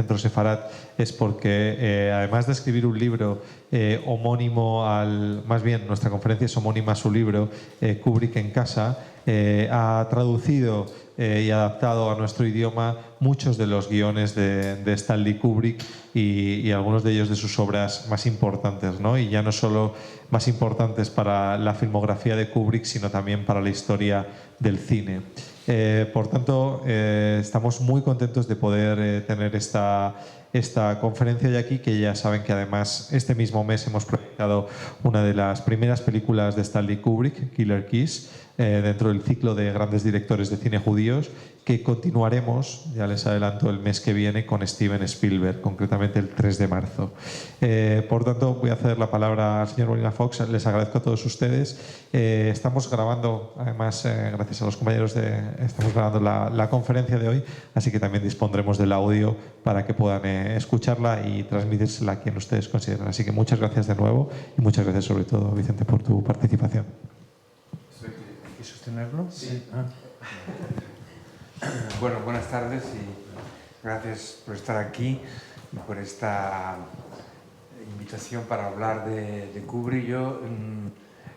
Centro Sefarat es porque, además de escribir un libro homónimo más bien nuestra conferencia es homónima a su libro, Kubrick en casa, ha traducido y adaptado a nuestro idioma muchos de los guiones de Stanley Kubrick y algunos de ellos de sus obras más importantes, ¿no? Y ya no solo más importantes para la filmografía de Kubrick, sino también para la historia del cine. Por tanto, estamos muy contentos de poder tener esta conferencia de aquí, que ya saben que además este mismo mes hemos proyectado una de las primeras películas de Stanley Kubrick, Killer Kiss, dentro del ciclo de grandes directores de cine judíos, que continuaremos, ya les adelanto, el mes que viene con Steven Spielberg, concretamente el 3 de marzo. Por tanto, voy a ceder la palabra al señor Molina Fox. Les agradezco a todos ustedes. Estamos grabando, además, gracias a los compañeros, estamos grabando la conferencia de hoy, así que también dispondremos del audio para que puedan escucharla y transmitírsela a quien ustedes consideren. Así que muchas gracias de nuevo y muchas gracias sobre todo, Vicente, por tu participación. ¿Hay que sostenerlo? Sí. Bueno, buenas tardes y gracias por estar aquí y por esta invitación para hablar de Kubrick. Yo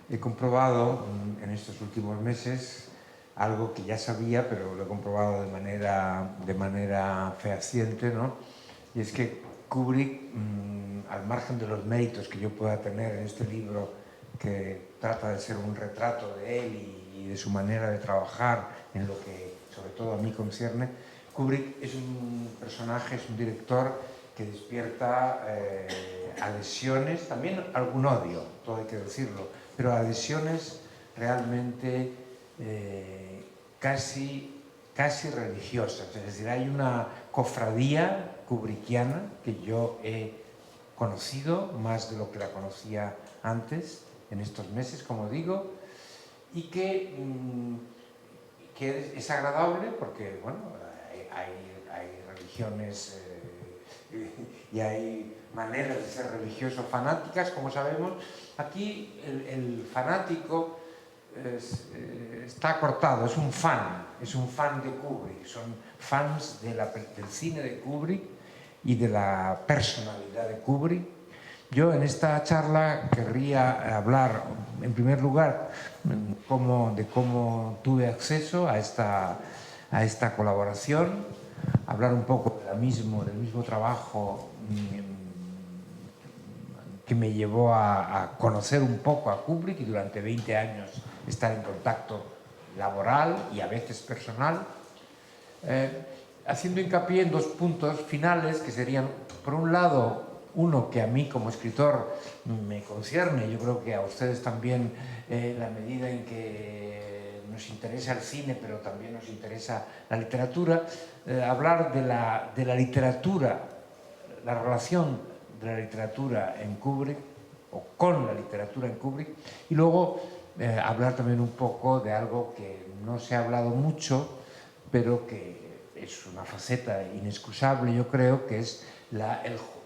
he comprobado en estos últimos meses algo que ya sabía, pero lo he comprobado de manera fehaciente, ¿no? Y es que Kubrick, al margen de los méritos que yo pueda tener en este libro, que trata de ser un retrato de él y de su manera de trabajar en lo que sobre todo a mí concierne, Kubrick es un personaje, es un director que despierta adhesiones, también algún odio, todo hay que decirlo, pero adhesiones realmente casi religiosas. Es decir, hay una cofradía kubrickiana que yo he conocido más de lo que la conocía antes, en estos meses, como digo, y que es agradable porque, bueno, hay religiones y hay maneras de ser religioso fanáticas, como sabemos. Aquí el fanático está cortado, es un fan de Kubrick, son fans del cine de Kubrick y de la personalidad de Kubrick. Yo en esta charla querría hablar, en primer lugar, de cómo tuve acceso a esta colaboración, hablar un poco del mismo trabajo que me llevó a conocer un poco a Kubrick y durante 20 años estar en contacto laboral y a veces personal, haciendo hincapié en dos puntos finales que serían, por un lado, uno que a mí como escritor me concierne, yo creo que a ustedes también, la medida en que nos interesa el cine, pero también nos interesa la literatura, hablar de la literatura, la relación de la literatura en Kubrick, o con la literatura en Kubrick, y luego hablar también un poco de algo que no se ha hablado mucho, pero que es una faceta inexcusable, yo creo, que es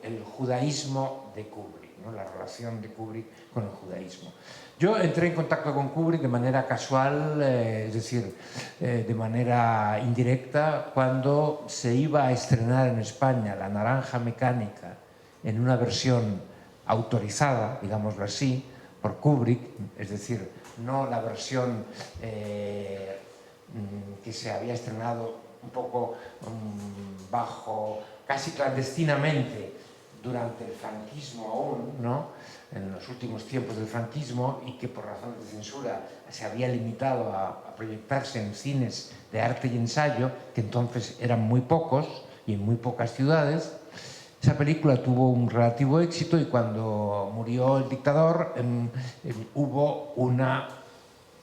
el judaísmo de Kubrick, ¿no? La relación de Kubrick con el judaísmo. Yo entré en contacto con Kubrick de manera casual, es decir, de manera indirecta, cuando se iba a estrenar en España La Naranja Mecánica en una versión autorizada, digámoslo así, por Kubrick, es decir, no la versión que se había estrenado un poco bajo, casi clandestinamente, durante el franquismo aún, ¿no? En los últimos tiempos del franquismo, y que por razones de censura se había limitado a proyectarse en cines de arte y ensayo, que entonces eran muy pocos y en muy pocas ciudades. Esa película tuvo un relativo éxito y cuando murió el dictador hubo una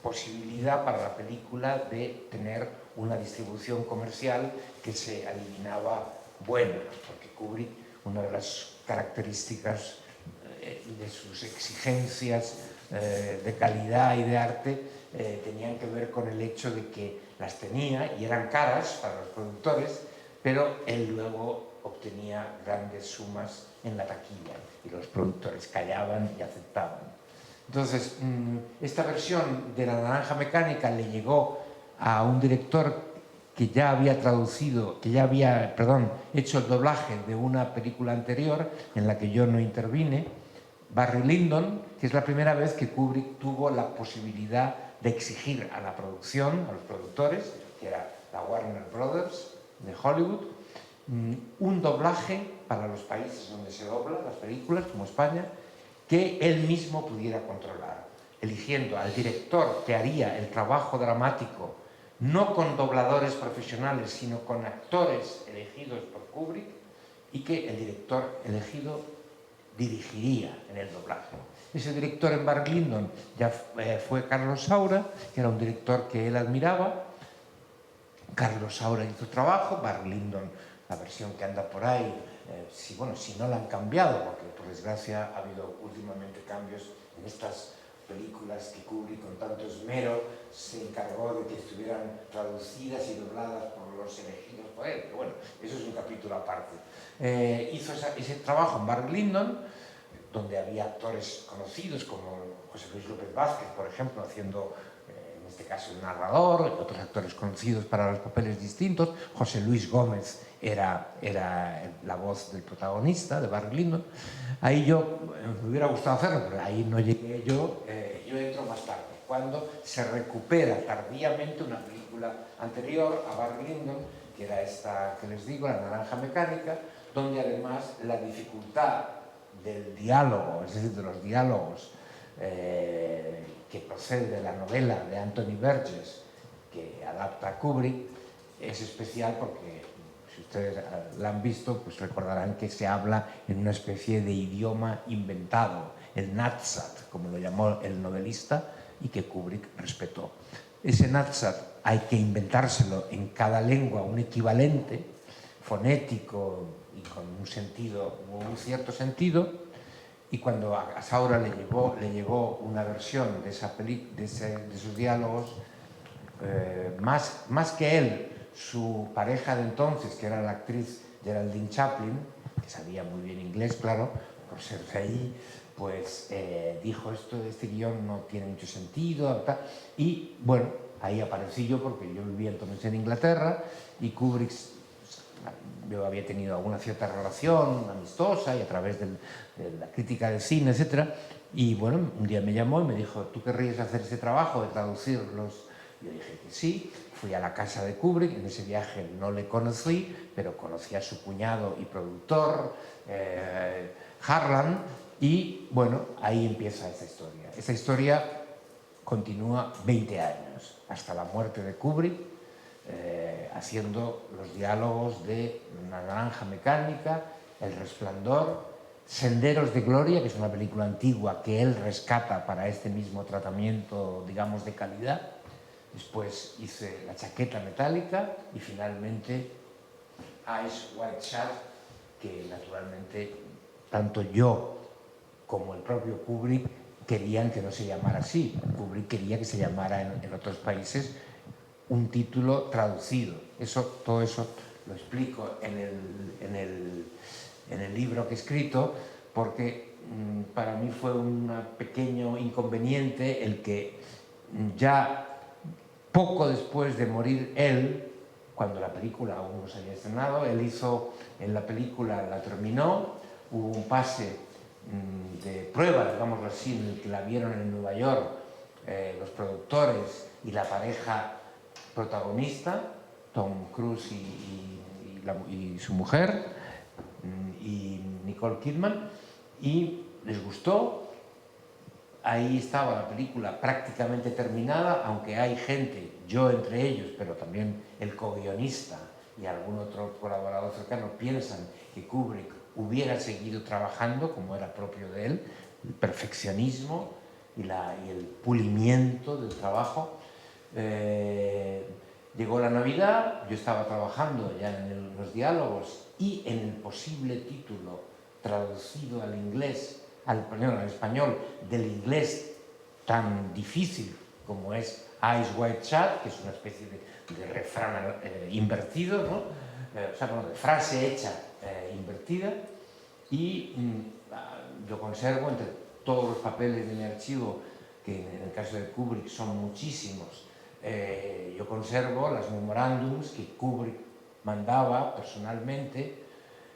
posibilidad para la película de tener una distribución comercial que se adivinaba buena, porque Kubrick, una de las características de sus exigencias de calidad y de arte tenían que ver con el hecho de que las tenía y eran caras para los productores, pero él luego obtenía grandes sumas en la taquilla y los productores callaban y aceptaban. Entonces, esta versión de La Naranja Mecánica le llegó a un director que ya había traducido, que ya había, perdón, hecho el doblaje de una película anterior en la que yo no intervine, Barry Lyndon, que es la primera vez que Kubrick tuvo la posibilidad de exigir a la producción, a los productores, que era la Warner Brothers de Hollywood, un doblaje para los países donde se doblan las películas, como España, que él mismo pudiera controlar, eligiendo al director que haría el trabajo dramático, no con dobladores profesionales, sino con actores elegidos por Kubrick, y que el director elegido dirigiría en el doblaje. Ese director en Barry Lyndon ya fue Carlos Saura, que era un director que él admiraba. Carlos Saura hizo trabajo, Barry Lyndon, la versión que anda por ahí, si no la han cambiado, porque por desgracia ha habido últimamente cambios en estas películas que Kubrick con tanto esmero se encargó de que estuvieran traducidas y dobladas por los elegidos por él. Pero bueno, eso es un capítulo aparte. Hizo ese trabajo en Barry Lyndon, donde había actores conocidos como José Luis López Vázquez, por ejemplo, haciendo en este caso el narrador, otros actores conocidos para los papeles distintos. José Luis Gómez era la voz del protagonista de Barry Lyndon. Ahí me hubiera gustado hacerlo, pero ahí no llegué yo entro más tarde, cuando se recupera tardíamente una película anterior a Barry Lyndon, que era esta que les digo, La Naranja Mecánica, donde además la dificultad del diálogo, es decir, de los diálogos que procede de la novela de Anthony Burgess, que adapta a Kubrick, es especial porque, si ustedes la han visto, pues recordarán que se habla en una especie de idioma inventado, el Nadsat, como lo llamó el novelista, y que Kubrick respetó. Ese Nadsat hay que inventárselo en cada lengua, un equivalente fonético y con un cierto sentido. Y cuando a Saura le llegó una versión de esos diálogos, más que él, su pareja de entonces, que era la actriz Geraldine Chaplin, que sabía muy bien inglés, claro, por ser de ahí, pues dijo, este guión no tiene mucho sentido, tal. Y bueno, ahí aparecí yo, porque yo vivía entonces en Inglaterra, y Kubrick, yo había tenido alguna cierta relación amistosa y a través de la crítica de cine, etc. Y bueno, un día me llamó y me dijo, ¿tú querrías hacer ese trabajo de traducirlos? Yo dije que sí. Fui a la casa de Kubrick, en ese viaje no le conocí, pero conocí a su cuñado y productor, Harlan, y bueno, ahí empieza esta historia. Esta historia continúa 20 años, hasta la muerte de Kubrick, haciendo los diálogos de La Naranja Mecánica, El Resplandor, Senderos de Gloria, que es una película antigua que él rescata para este mismo tratamiento, digamos, de calidad. Después hice La Chaqueta Metálica y finalmente Eyes Wide Shut, que naturalmente tanto yo como el propio Kubrick querían que no se llamara así. Kubrick quería que se llamara en otros países un título traducido. Todo eso lo explico en el libro que he escrito, porque para mí fue un pequeño inconveniente el que ya poco después de morir él, cuando la película aún no se había estrenado, él hizo en la película, la terminó, hubo un pase de prueba, digámoslo así, en el que la vieron en Nueva York los productores y la pareja protagonista, Tom Cruise y su mujer, y Nicole Kidman, y les gustó. Ahí estaba la película prácticamente terminada, aunque hay gente, yo entre ellos, pero también el co-guionista y algún otro colaborador cercano, piensan que Kubrick hubiera seguido trabajando, como era propio de él, el perfeccionismo y el pulimiento del trabajo. Llegó la Navidad, yo estaba trabajando ya en los diálogos y en el posible título traducido al inglés, al español, del inglés tan difícil como es Eyes Wide Shut, que es una especie de refrán invertido, ¿no? De frase hecha invertida, y yo conservo entre todos los papeles de mi archivo, que en el caso de Kubrick son muchísimos, yo conservo las memorándums que Kubrick mandaba personalmente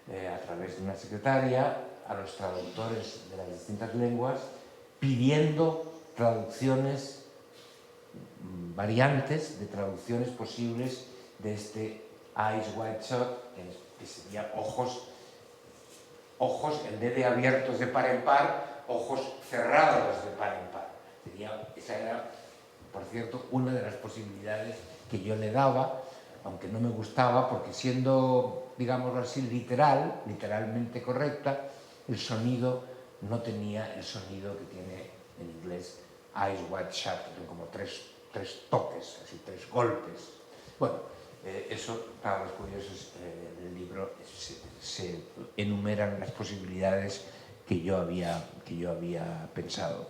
a través de una secretaria a los traductores de las distintas lenguas pidiendo traducciones, variantes de traducciones posibles de este Eyes Wide Shut, que sería ojos en vez de abiertos de par en par, ojos cerrados de par en par. Esa era, por cierto, una de las posibilidades que yo le daba, aunque no me gustaba, porque siendo, digámoslo así, literalmente correcta, el sonido no tenía el sonido que tiene en inglés Eyes Wide Shut, que son como tres toques, así, 3 golpes. Bueno, eso, para los curiosos del libro, se enumeran las posibilidades que yo había pensado.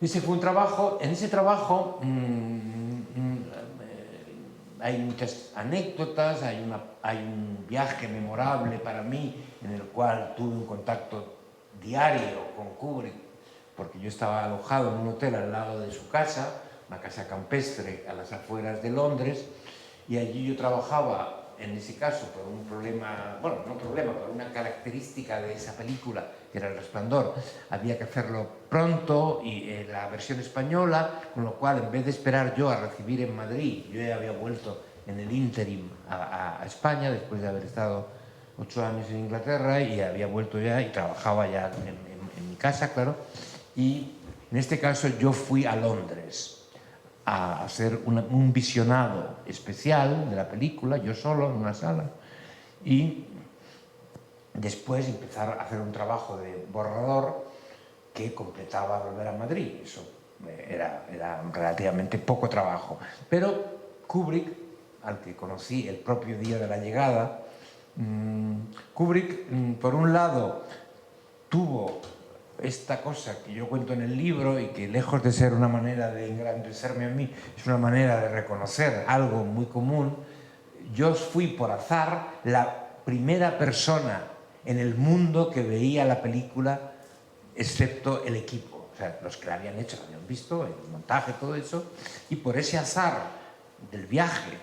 Ese fue un trabajo. En ese trabajo hay muchas anécdotas, hay un viaje memorable para mí en el cual tuve un contacto diario con Kubrick, porque yo estaba alojado en un hotel al lado de su casa, una casa campestre a las afueras de Londres, y allí yo trabajaba, en ese caso, por un problema, bueno, no problema, por una característica de esa película, que era El Resplandor. Había que hacerlo pronto, y la versión española, con lo cual, en vez de esperar yo a recibir en Madrid, yo ya había vuelto en el ínterim a España, después de haber estado 8 años en Inglaterra, y había vuelto ya y trabajaba ya en mi casa, claro, y en este caso yo fui a Londres a hacer un visionado especial de la película, yo solo en una sala, y después empezar a hacer un trabajo de borrador que completaba volver a Madrid. Eso era relativamente poco trabajo. Pero Kubrick, al que conocí el propio día de la llegada, Kubrick, por un lado, tuvo esta cosa que yo cuento en el libro y que, lejos de ser una manera de engrandecerme a mí, es una manera de reconocer algo muy común. Yo fui por azar la primera persona en el mundo que veía la película, excepto el equipo, o sea, los que la habían hecho, la habían visto, el montaje, todo eso, y por ese azar del viaje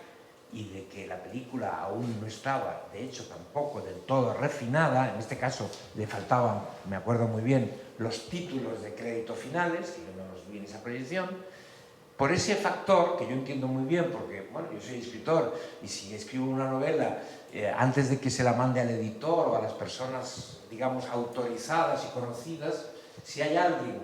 y de que la película aún no estaba, de hecho, tampoco del todo refinada, en este caso le faltaban, me acuerdo muy bien, los títulos de crédito finales, que yo no los vi en esa proyección. Por ese factor, que yo entiendo muy bien, porque, bueno, yo soy escritor, y si escribo una novela, antes de que se la mande al editor o a las personas, digamos, autorizadas y conocidas, si hay alguien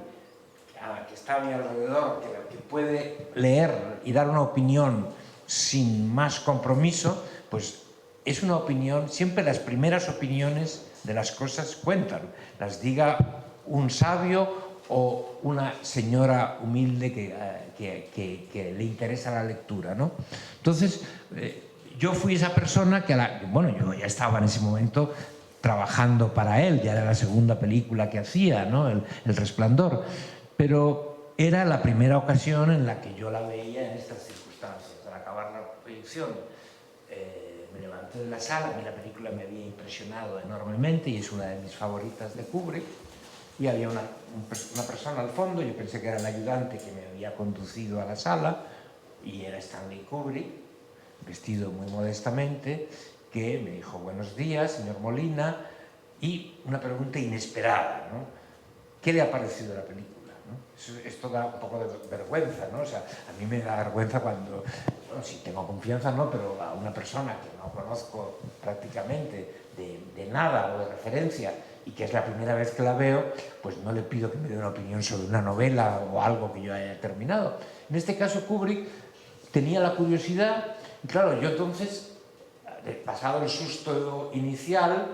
que está a mi alrededor, que puede leer y dar una opinión sin más compromiso, pues es una opinión, siempre las primeras opiniones de las cosas cuentan, las diga un sabio o una señora humilde que le interesa la lectura, ¿no? Entonces, yo fui esa persona que, bueno, yo ya estaba en ese momento trabajando para él, ya era la segunda película que hacía, ¿no? El Resplandor, pero era la primera ocasión en la que yo la veía en estas circunstancias. Al acabar la proyección, me levanté de la sala, a mí la película me había impresionado enormemente y es una de mis favoritas de Kubrick, y había una persona al fondo, yo pensé que era el ayudante que me había conducido a la sala, y era Stanley Kubrick, vestido muy modestamente, que me dijo: buenos días, señor Molina, y una pregunta inesperada, ¿no? ¿Qué le ha parecido la película? ¿No? Esto da un poco de vergüenza, ¿no? O sea, a mí me da vergüenza cuando, bueno, si tengo confianza, no, pero a una persona que no conozco prácticamente de nada o de referencia, y que es la primera vez que la veo, pues no le pido que me dé una opinión sobre una novela o algo que yo haya terminado. En este caso, Kubrick tenía la curiosidad, y claro, yo entonces, pasado el susto inicial,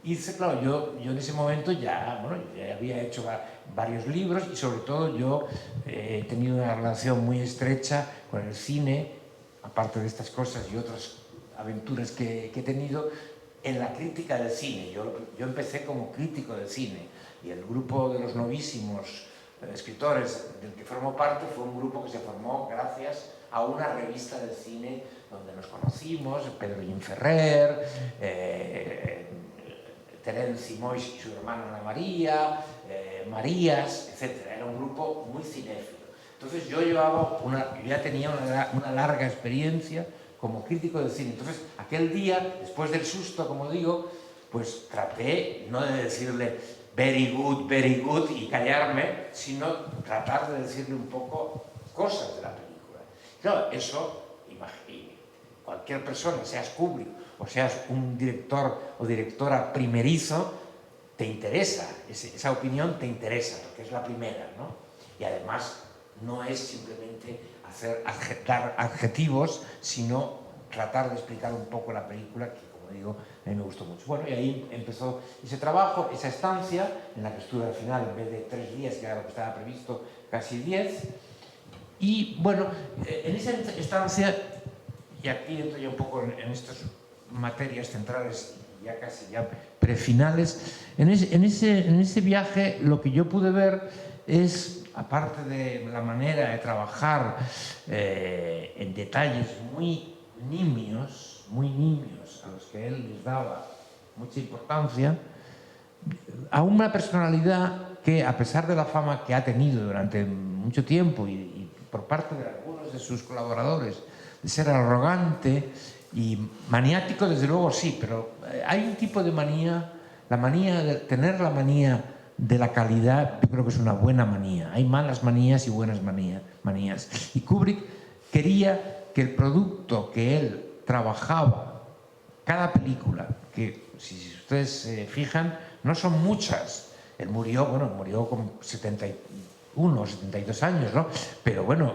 hice, claro, yo en ese momento ya, bueno, ya había hecho varios libros, y sobre todo yo he tenido una relación muy estrecha con el cine, aparte de estas cosas y otras aventuras que he tenido, en la crítica del cine. Yo empecé como crítico del cine, y el grupo de los novísimos escritores del que formo parte fue un grupo que se formó gracias a una revista de cine donde nos conocimos, Pedro Ferrer, Terence Moix y su hermana Ana María, Marías, etc. Era un grupo muy cinéfilo. Entonces yo ya tenía una larga experiencia como crítico de cine. Entonces aquel día, después del susto, como digo, pues traté no de decirle very good y callarme, sino tratar de decirle un poco cosas de la película. Claro, eso, imagínate, cualquier persona, seas Kubrick o seas un director o directora primerizo, te interesa, esa opinión te interesa, porque es la primera, ¿no? Y además no es simplemente dar adjetivos, sino tratar de explicar un poco la película, que como digo, a mí me gustó mucho. Bueno, y ahí empezó ese trabajo, esa estancia, en la que estuve al final, en vez de 3 días, que era lo que estaba previsto, casi 10. Y bueno, en esa estancia, y aquí entro ya un poco en estas materias centrales, ya casi prefinales, en ese viaje lo que yo pude ver es, aparte de la manera de trabajar en detalles muy nimios a los que él les daba mucha importancia, a una personalidad que, a pesar de la fama que ha tenido durante mucho tiempo y por parte de algunos de sus colaboradores, de ser arrogante y maniático, desde luego sí, pero hay un tipo de manía, tener la manía de la calidad, yo creo que es una buena manía. Hay malas manías y buenas manías. Y Kubrick quería que el producto que él trabajaba, cada película, que si ustedes se fijan, no son muchas. Él murió con 71 o 72 años, ¿no? Pero bueno,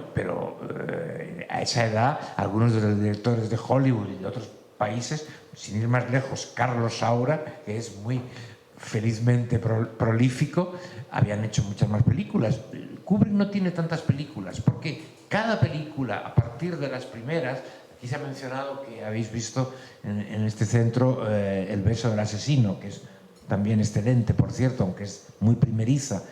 a esa edad, algunos de los directores de Hollywood y de otros países, sin ir más lejos, Carlos Saura, que es muy felizmente prolífico, habían hecho muchas más películas. Kubrick no tiene tantas películas, porque cada película, a partir de las primeras, aquí se ha mencionado que habéis visto en este centro El beso del asesino, que es también excelente, por cierto, aunque es muy primeriza.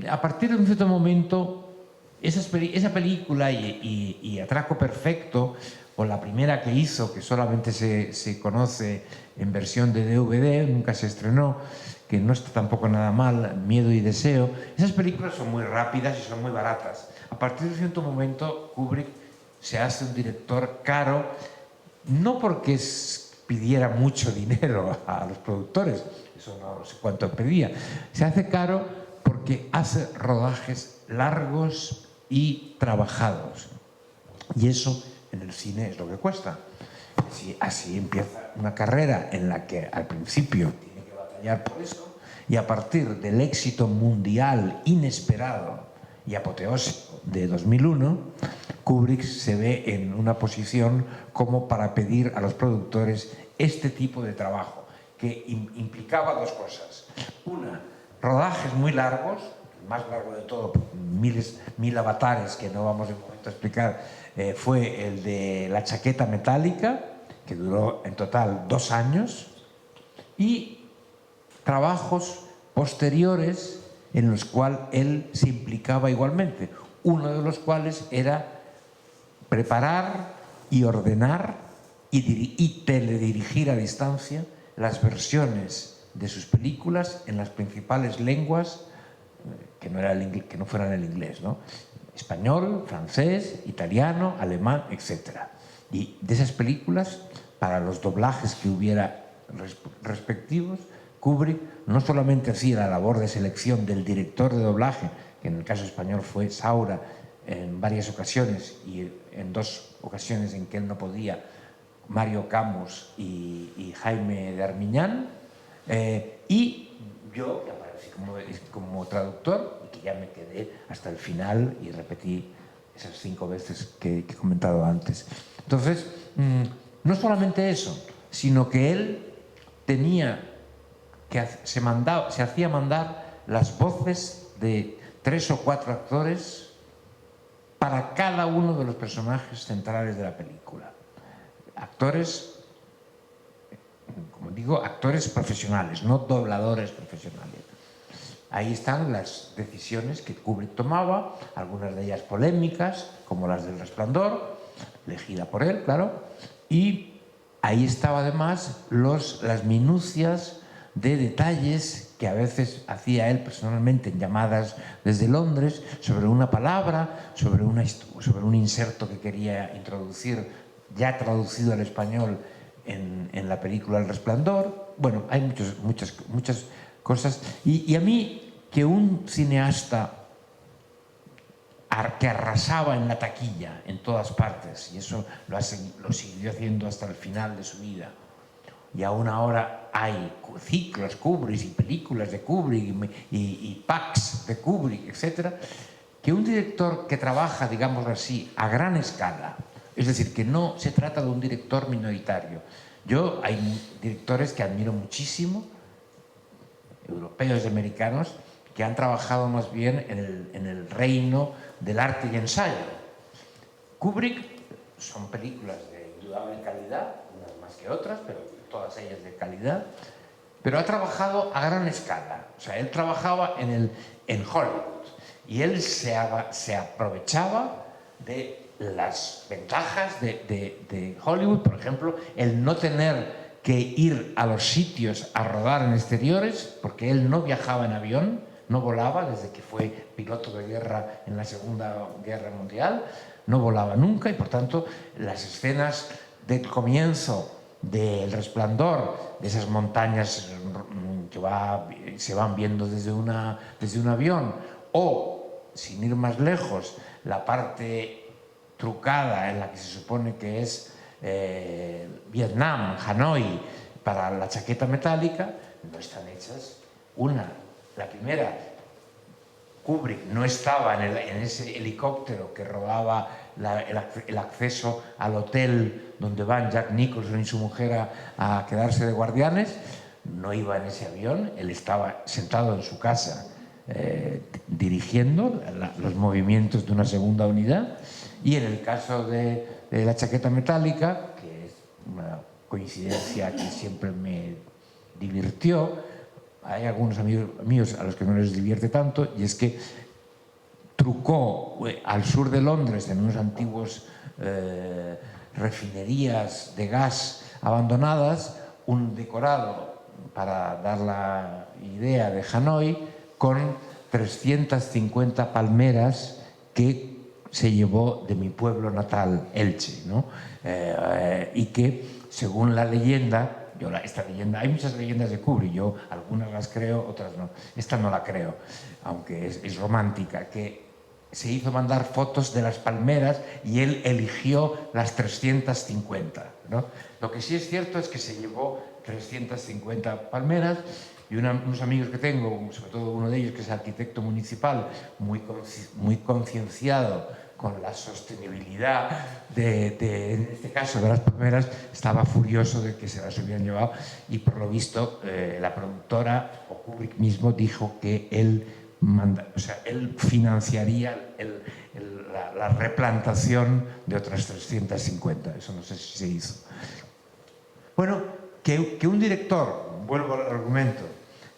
A partir de un cierto momento, esa película y Atraco Perfecto, o la primera que hizo, que solamente se conoce en versión de DVD, nunca se estrenó, que no está tampoco nada mal, Miedo y Deseo, esas películas son muy rápidas y son muy baratas. A partir de un cierto momento, Kubrick se hace un director caro, no porque pidiera mucho dinero a los productores, eso no sé cuánto pedía, se hace caro porque hace rodajes largos y trabajados. Y eso en el cine es lo que cuesta. Así empieza una carrera en la que al principio tiene que batallar por eso, y a partir del éxito mundial inesperado y apoteósico de 2001, Kubrick se ve en una posición como para pedir a los productores este tipo de trabajo, que implicaba dos cosas. Una, rodajes muy largos, el más largo de todo, 1000 avatares, que no vamos de momento a explicar, fue el de La chaqueta metálica, que duró en total 2 años, y trabajos posteriores en los cuales él se implicaba igualmente, uno de los cuales era preparar y ordenar y teledirigir a distancia las versiones de sus películas en las principales lenguas que no fueran el inglés, ¿no? Español, francés, italiano, alemán, etc. Y de esas películas, para los doblajes que hubiera respectivos, Kubrick no solamente hacía la labor de selección del director de doblaje, que en el caso español fue Saura en varias ocasiones, y en 2 ocasiones en que él no podía, Mario Camus y Jaime de Armiñán, y yo, que aparecí como traductor, y que ya me quedé hasta el final y repetí esas 5 veces que he comentado antes. Entonces, no solamente eso, sino que él tenía que se hacía mandar las voces de 3 o 4 actores para cada uno de los personajes centrales de la película. Actores, como digo, actores profesionales, no dobladores profesionales. Ahí están las decisiones que Kubrick tomaba, algunas de ellas polémicas, como las del Resplandor, elegida por él, claro, y ahí estaba además las minucias de detalles que a veces hacía él personalmente en llamadas desde Londres sobre una palabra, sobre un inserto que quería introducir, ya traducido al español en la película El Resplandor. Bueno, hay muchas cosas. Y a mí, que un cineasta que arrasaba en la taquilla en todas partes, y eso lo siguió haciendo hasta el final de su vida, y aún ahora hay ciclos Kubrick y películas de Kubrick y packs de Kubrick, etc., que un director que trabaja, digámoslo así, a gran escala, es decir, que no se trata de un director minoritario. Hay directores que admiro muchísimo, europeos y americanos, que han trabajado más bien en el reino del arte y ensayo. Kubrick son películas de indudable calidad, unas más que otras, pero todas ellas de calidad, pero ha trabajado a gran escala. O sea, él trabajaba en Hollywood y él se aprovechaba de las ventajas de Hollywood, por ejemplo, el no tener que ir a los sitios a rodar en exteriores, porque él no viajaba en avión, no volaba desde que fue piloto de guerra en la Segunda Guerra Mundial, no volaba nunca, y por tanto las escenas del comienzo del Resplandor, de esas montañas que se van viendo desde un avión, o, sin ir más lejos, la parte trucada en la que se supone que es Vietnam, Hanoi, para la chaqueta metálica, no están hechas. La primera, Kubrick no estaba en ese helicóptero que rodaba el acceso al hotel donde van Jack Nicholson y su mujer a quedarse de guardianes, no iba en ese avión, él estaba sentado en su casa dirigiendo los movimientos de una segunda unidad. Y en el caso de la chaqueta metálica, que es una coincidencia que siempre me divirtió, hay algunos amigos míos a los que no les divierte tanto, y es que trucó al sur de Londres, en unos antiguos refinerías de gas abandonadas, un decorado para dar la idea de Hanoi, con 350 palmeras que se llevó de mi pueblo natal, Elche, ¿no? Y que, según la leyenda, hay muchas leyendas de Kubrick, yo algunas las creo, otras no. Esta no la creo, aunque es romántica, que se hizo mandar fotos de las palmeras y él eligió las 350, ¿no? Lo que sí es cierto es que se llevó 350 palmeras, y unos amigos que tengo, sobre todo uno de ellos que es arquitecto municipal, muy concienciado con la sostenibilidad en este caso de las palmeras, estaba furioso de que se las hubieran llevado, y por lo visto la productora o Kubrick mismo dijo que él financiaría la replantación de otras 350. Eso no sé si se hizo. Bueno, que un director, vuelvo al argumento,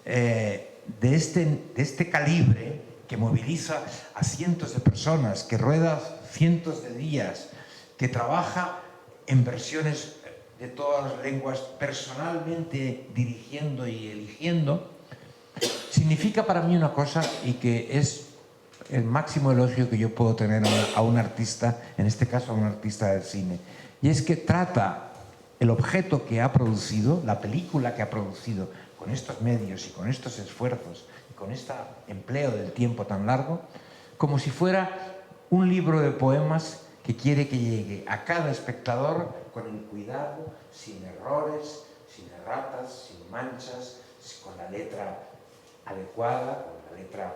de este calibre, que moviliza a cientos de personas, que rueda cientos de días, que trabaja en versiones de todas las lenguas, personalmente dirigiendo y eligiendo, significa para mí una cosa, y que es el máximo elogio que yo puedo tener a un artista, en este caso a un artista del cine, y es que trata el objeto que ha producido, la película que ha producido, con estos medios y con estos esfuerzos y con este empleo del tiempo tan largo, como si fuera un libro de poemas que quiere que llegue a cada espectador con el cuidado, sin errores, sin erratas, sin manchas, con la letra adecuada, con la letra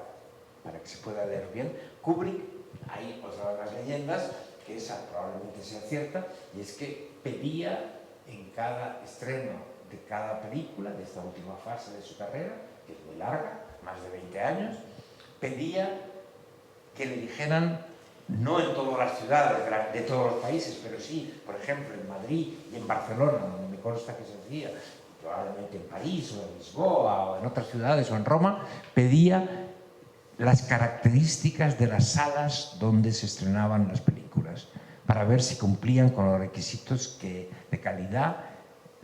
para que se pueda leer bien. Kubrick, hay otra de las leyendas, que esa probablemente sea cierta, y es que pedía en cada estreno de cada película, de esta última fase de su carrera, que es muy larga, más de 20 años, pedía que le dijeran, no en todas las ciudades de todos los países, pero sí, por ejemplo, en Madrid y en Barcelona, donde me consta que se hacía, probablemente en París o en Lisboa o en otras ciudades o en Roma, pedía las características de las salas donde se estrenaban las películas, para ver si cumplían con los requisitos de calidad,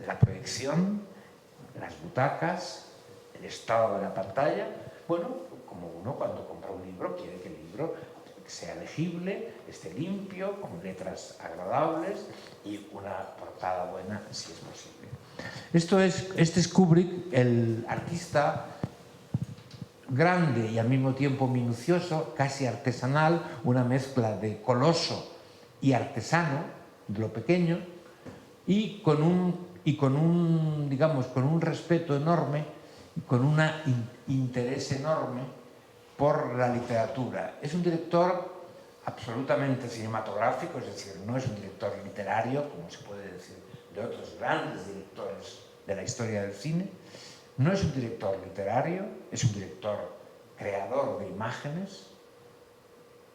la proyección, las butacas, el estado de la pantalla. Bueno, como uno cuando compra un libro quiere que el libro sea legible, esté limpio, con letras agradables y una portada buena, si es posible. Este es Kubrick, el artista grande y al mismo tiempo minucioso, casi artesanal, una mezcla de coloso y artesano, de lo pequeño, y con un digamos, con un respeto enorme, con un interés enorme por la literatura. Es un director absolutamente cinematográfico, es decir, no es un director literario, como se puede decir de otros grandes directores de la historia del cine. No es un director literario, es un director creador de imágenes,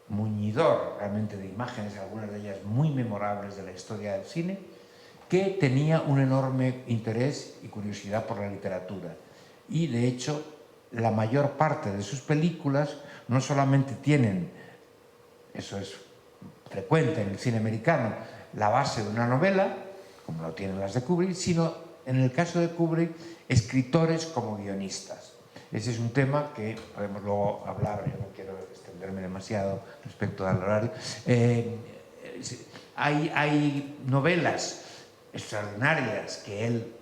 muñidor realmente de imágenes, algunas de ellas muy memorables de la historia del cine, que tenía un enorme interés y curiosidad por la literatura. Y de hecho, la mayor parte de sus películas no solamente tienen, eso es frecuente en el cine americano, la base de una novela, como lo tienen las de Kubrick, sino en el caso de Kubrick, escritores como guionistas. Ese es un tema que podemos luego hablar, yo no quiero extenderme demasiado respecto al horario. Hay novelas extraordinarias que él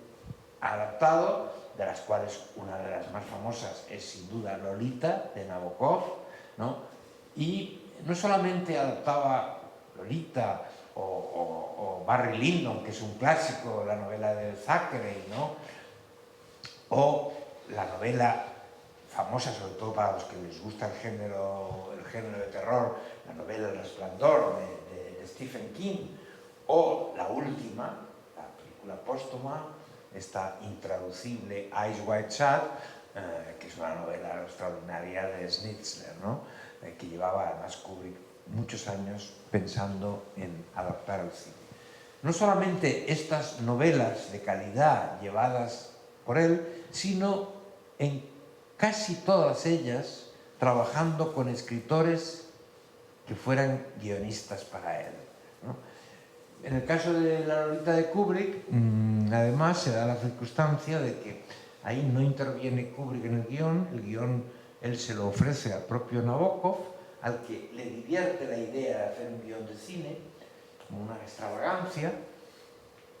ha adaptado, de las cuales una de las más famosas es sin duda Lolita, de Nabokov, ¿no? Y no solamente adaptaba Lolita o Barry Lyndon, que es un clásico, la novela de Thackeray, ¿no? O la novela famosa, sobre todo para los que les gusta el género de terror, la novela El Resplandor de Stephen King, o la última, la película póstuma, esta intraducible Eyes Wide Shut, que es una novela extraordinaria de Schnitzler, ¿no? Que llevaba además Kubrick muchos años pensando en adaptar al cine. No solamente estas novelas de calidad llevadas por él, sino en casi todas ellas trabajando con escritores que fueran guionistas para él, ¿no? En el caso de la Lolita de Kubrick, además se da la circunstancia de que ahí no interviene Kubrick en el guión él se lo ofrece al propio Nabokov, al que le divierte la idea de hacer un guión de cine, como una extravagancia,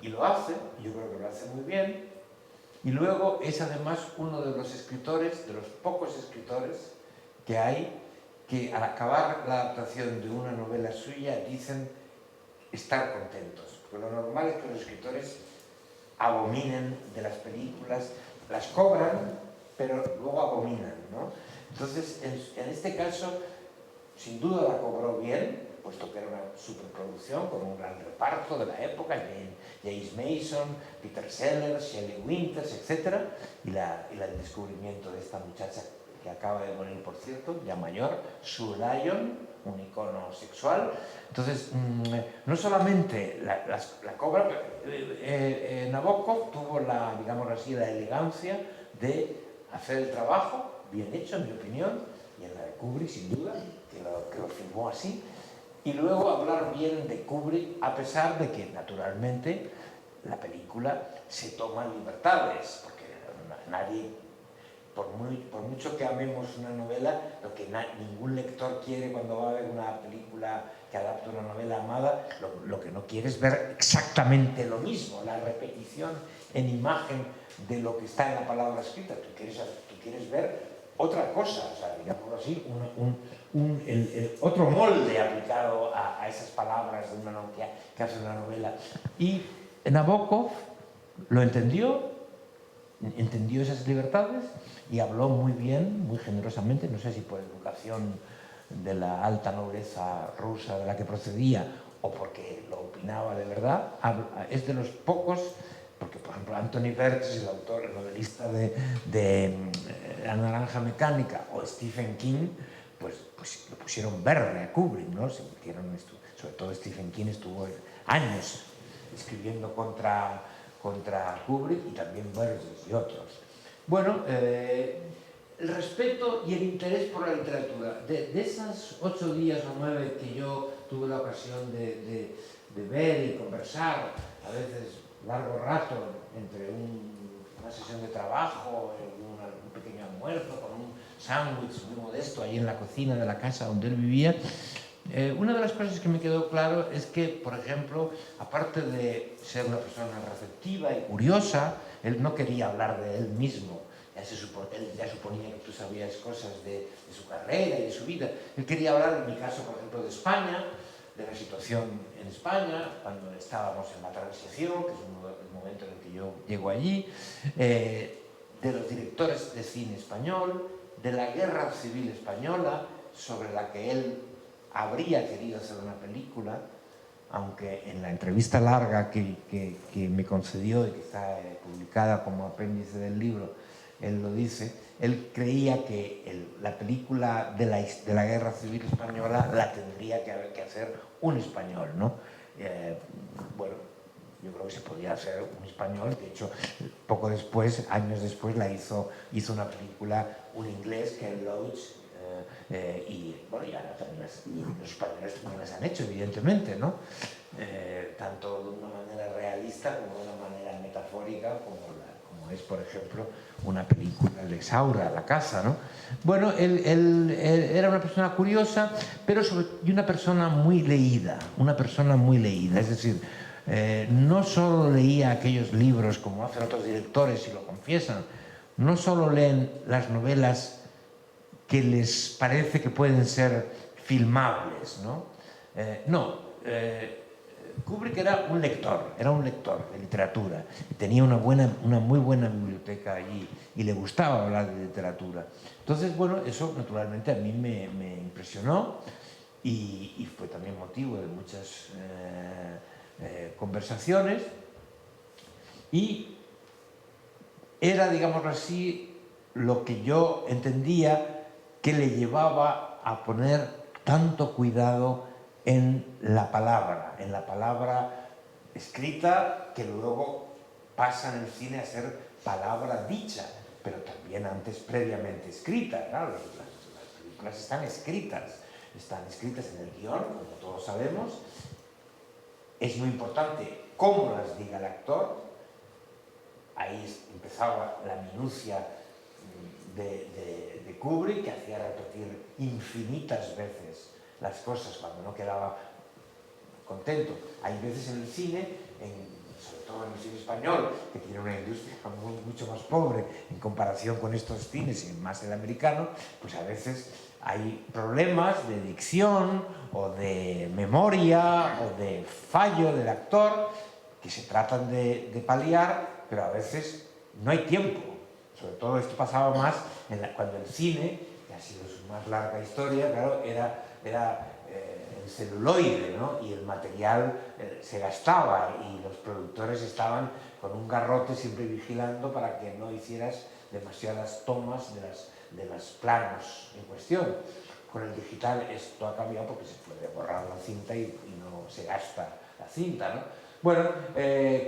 y lo hace, yo creo que lo hace muy bien, y luego es además uno de los escritores, de los pocos escritores que hay, que al acabar la adaptación de una novela suya dicen estar contentos, porque lo normal es que los escritores abominen de las películas, las cobran, pero luego abominan, ¿no? Entonces, en este caso, sin duda la cobró bien, puesto que era una superproducción con un gran reparto de la época, James Mason, Peter Sellers, Shelley Winters, etc. Y el descubrimiento de esta muchacha que acaba de morir, por cierto, ya mayor, Sue Lyon, un icono sexual. Entonces, no solamente la cobra, Nabokov tuvo digamos así, la elegancia de hacer el trabajo bien hecho, en mi opinión, y en la de Kubrick, sin duda, que lo filmó así, y luego hablar bien de Kubrick, a pesar de que, naturalmente, la película se toma libertades, porque nadie, por mucho que amemos una novela, lo que ningún lector quiere cuando va a ver una película que adapta una novela amada, lo que no quiere es ver exactamente lo mismo, la repetición en imagen de lo que está en la palabra escrita. Tú quieres ver otra cosa, o sea, digámoslo así, otro molde aplicado a esas palabras de una que hace una novela. Y Nabokov lo entendió esas libertades y habló muy bien, muy generosamente, no sé si por educación de la alta nobleza rusa de la que procedía o porque lo opinaba de verdad. Es de los pocos, porque por ejemplo Anthony Burgess, el autor, el novelista de La Naranja Mecánica, o Stephen King, pues lo pusieron verde a Kubrick, ¿no? Se metieron sobre todo Stephen King estuvo años escribiendo contra Kubrick, y también Burgess y otros. Bueno, el respeto y el interés por la literatura. De esas 8 días o 9 que yo tuve la ocasión de ver y conversar, a veces largo rato, entre un una sesión de trabajo, un pequeño almuerzo con un sándwich muy modesto ahí en la cocina de la casa donde él vivía. Una de las cosas que me quedó claro es que, por ejemplo, aparte de ser una persona receptiva y curiosa, él no quería hablar de él mismo. Él ya suponía que tú sabías cosas de su carrera y de su vida. Él quería hablar, en mi caso, por ejemplo, de España, de la situación en España, cuando estábamos en la transición, que es el momento en el que yo llego allí, de los directores de cine español, de la guerra civil española, sobre la que él habría querido hacer una película, aunque en la entrevista larga que me concedió y que está publicada como apéndice del libro, él lo dice, él creía que la película de la guerra civil española la tendría que hacer un español, ¿no? Bueno, yo creo que se podía hacer un español, de hecho, poco después, años después, hizo una película, un inglés, Ken Loach, y bueno, ya también los españoles también las han hecho, evidentemente, ¿no? Tanto de una manera realista como de una manera metafórica, como es, por ejemplo, una película de Saura, La casa, ¿no? Bueno, él era una persona curiosa, pero y una persona muy leída, es decir, no solo leía aquellos libros como hacen otros directores y lo confiesan, no solo leen las novelas que les parece que pueden ser filmables, ¿no? Kubrick era un lector de literatura y tenía una muy buena biblioteca allí y le gustaba hablar de literatura. Entonces, bueno, eso naturalmente a mí me impresionó y fue también motivo de muchas conversaciones, y era, digámoslo así, lo que yo entendía que le llevaba a poner tanto cuidado en la palabra escrita, que luego pasa en el cine a ser palabra dicha, pero también antes previamente escrita. Claro, las películas están escritas en el guión, como todos sabemos. Es muy importante cómo las diga el actor. Ahí empezaba la minucia de Kubrick, que hacía repetir infinitas veces las cosas cuando no quedaba contento. Hay veces en el cine, sobre todo en el cine español, que tiene una industria mucho más pobre en comparación con estos cines y más el americano, pues a veces hay problemas de dicción o de memoria o de fallo del actor que se tratan de paliar, pero a veces no hay tiempo. Sobre todo esto pasaba más cuando el cine, que ha sido su más larga historia, claro, era el celuloide, ¿no? Y el material se gastaba y los productores estaban con un garrote siempre vigilando para que no hicieras demasiadas tomas de los planos en cuestión. Con el digital esto ha cambiado porque se puede borrar la cinta y no se gasta la cinta, ¿no? Bueno,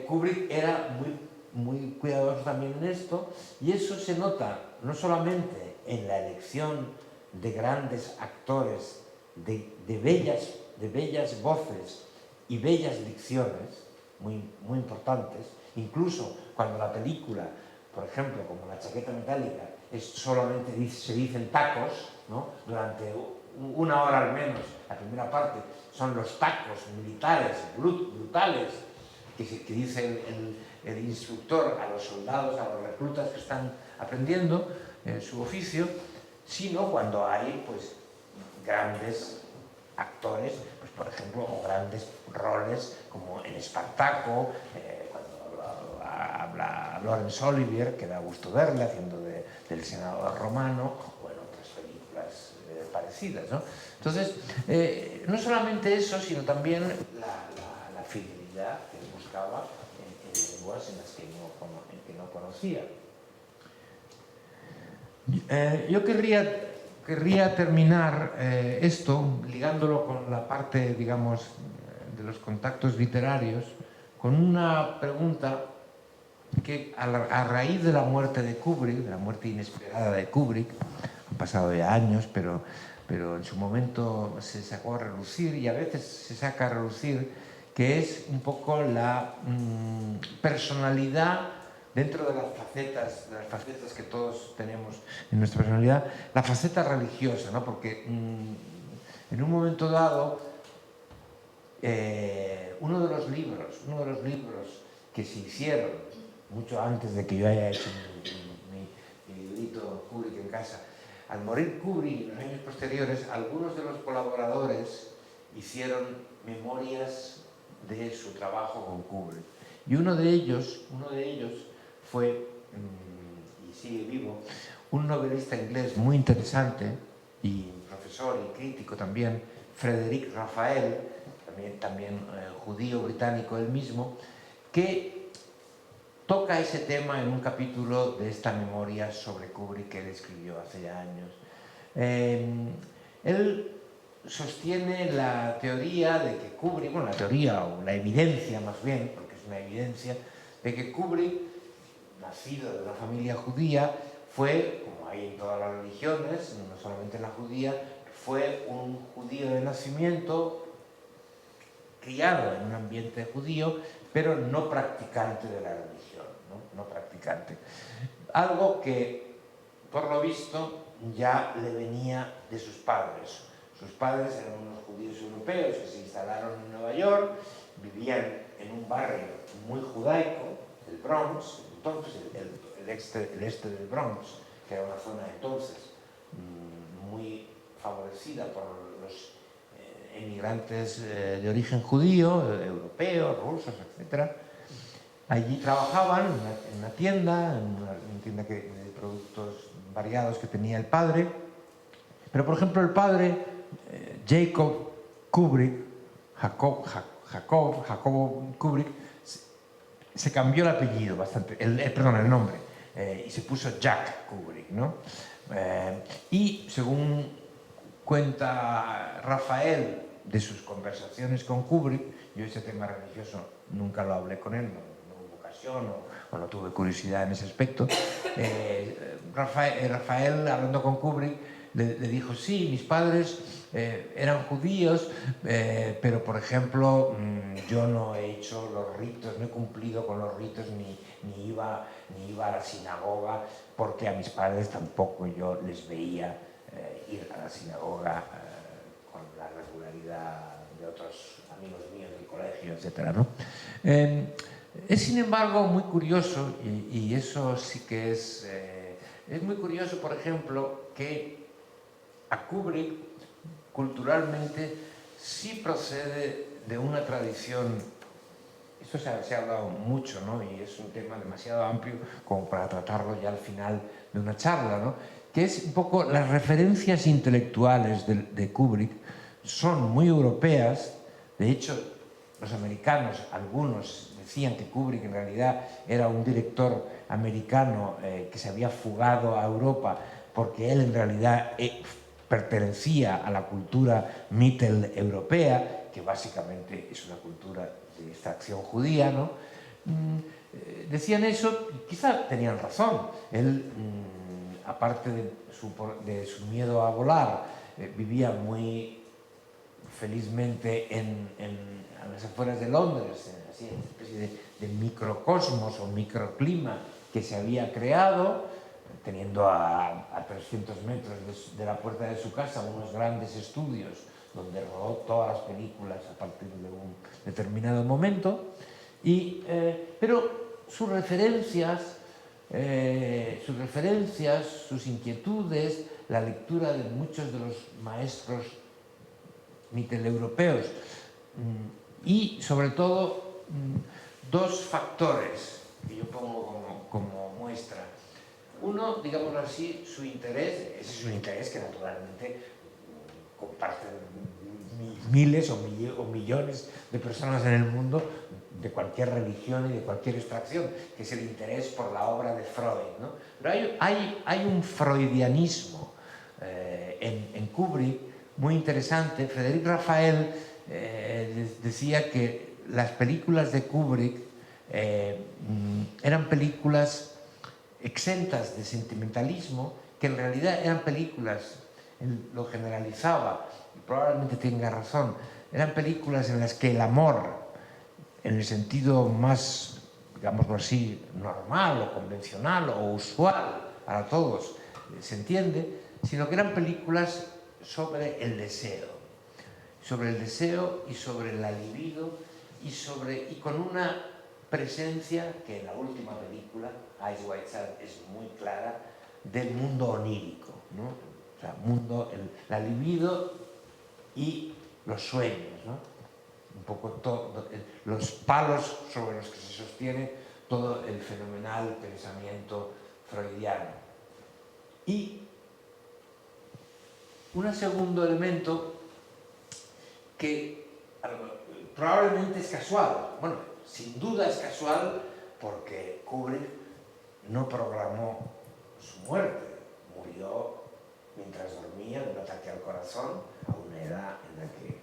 Kubrick era muy cuidadoso también en esto, y eso se nota no solamente en la elección de grandes actores, de bellas voces y bellas dicciones muy importantes, incluso cuando la película, por ejemplo, como La chaqueta metálica, solamente se dicen tacos, ¿no? Durante una hora al menos, la primera parte, son los tacos militares brutales que dice el instructor a los soldados, a los reclutas que están aprendiendo su oficio, sino cuando hay, pues, grandes actores, pues, por ejemplo, o grandes roles como en Espartaco, cuando habla Laurence Olivier, que da gusto verle haciendo del senador romano, o en otras películas parecidas, ¿no? Entonces, no solamente eso, sino también la fidelidad que él buscaba en lenguas en las que no conocía. Yo querría terminar esto, ligándolo con la parte, digamos, de los contactos literarios, con una pregunta que a raíz de la muerte de Kubrick, de la muerte inesperada de Kubrick, han pasado ya años, pero en su momento se sacó a relucir, y a veces se saca a relucir, que es un poco la personalidad dentro de las facetas que todos tenemos en nuestra personalidad, la faceta religiosa, ¿no? Porque en un momento dado, uno de los libros que se hicieron, mucho antes de que yo haya hecho mi librito Kubrick en casa, al morir Kubrick en los años posteriores, algunos de los colaboradores hicieron memorias de su trabajo con Kubrick. Y uno de ellos fue, y sigue vivo, un novelista inglés muy interesante y profesor y crítico también, Frederic Raphael, también judío británico él mismo, que toca ese tema en un capítulo de esta memoria sobre Kubrick que él escribió hace ya años. Él sostiene la teoría de que Kubrick, bueno, la teoría o la evidencia más bien, porque es una evidencia, de que Kubrick, nacido de una familia judía, fue, como hay en todas las religiones, no solamente en la judía, fue un judío de nacimiento, criado en un ambiente judío, pero no practicante de la religión, no practicante. Algo que, por lo visto, ya le venía de sus padres. Sus padres eran unos judíos europeos que se instalaron en Nueva York, vivían en un barrio muy judaico, el Bronx, entonces el este del Bronx, que era una zona entonces muy favorecida por los emigrantes de origen judío, europeos, rusos, etc. Allí trabajaban en una tienda, de productos variados que tenía el padre. Pero, por ejemplo, el padre, Jacob Kubrick, Jacobo Kubrick, se cambió el apellido bastante, el nombre, y se puso Jack Kubrick, ¿no? Y según cuenta Rafael de sus conversaciones con Kubrick, yo ese tema religioso nunca lo hablé con él, no hubo ocasión o no tuve curiosidad en ese aspecto. Rafael, hablando con Kubrick, le dijo, sí, mis padres eran judíos, pero por ejemplo yo no he hecho los ritos, no he cumplido con los ritos ni iba a la sinagoga, porque a mis padres tampoco yo les veía ir a la sinagoga con la regularidad de otros amigos míos del colegio, etc., ¿no? Es sin embargo muy curioso, y eso sí que es muy curioso, por ejemplo, que a Kubrick culturalmente sí procede de una tradición. Esto se ha hablado mucho, ¿no? Y es un tema demasiado amplio como para tratarlo ya al final de una charla, ¿no? Que es un poco las referencias intelectuales de Kubrick son muy europeas. De hecho, los americanos, algunos decían que Kubrick en realidad era un director americano que se había fugado a Europa porque él en realidad pertenecía a la cultura mitteleuropea, que básicamente es una cultura de extracción judía, ¿no? Decían eso, y quizá tenían razón. Él, aparte de su miedo a volar, vivía muy felizmente a las afueras de Londres, así, en una especie de microcosmos o microclima que se había creado, teniendo a 300 metros de la puerta de su casa unos grandes estudios donde rodó todas las películas a partir de un determinado momento. Pero sus referencias, sus inquietudes, la lectura de muchos de los maestros mitteleuropeos y, sobre todo, dos factores que yo pongo como muestra. Uno, digámoslo así, su interés, ese es un interés que naturalmente comparten miles o millones de personas en el mundo de cualquier religión y de cualquier extracción, que es el interés por la obra de Freud, ¿no? Pero hay un freudianismo en Kubrick muy interesante. Frederic Raphael decía que las películas de Kubrick eran películas exentas de sentimentalismo, que en realidad eran películas, él lo generalizaba, y probablemente tenga razón, eran películas en las que el amor, en el sentido más digámoslo así, normal o convencional o usual para todos, se entiende, sino que eran películas sobre el deseo y sobre la libido y con una presencia que en la última película, Eyes Wide Shut, es muy clara, del mundo onírico, ¿no? O sea, la libido y los sueños, ¿no? Un poco los palos sobre los que se sostiene todo el fenomenal pensamiento freudiano. Y un segundo elemento que probablemente es casual, bueno, sin duda es casual porque Kubrick no programó su muerte, murió mientras dormía de un ataque al corazón a una edad en la que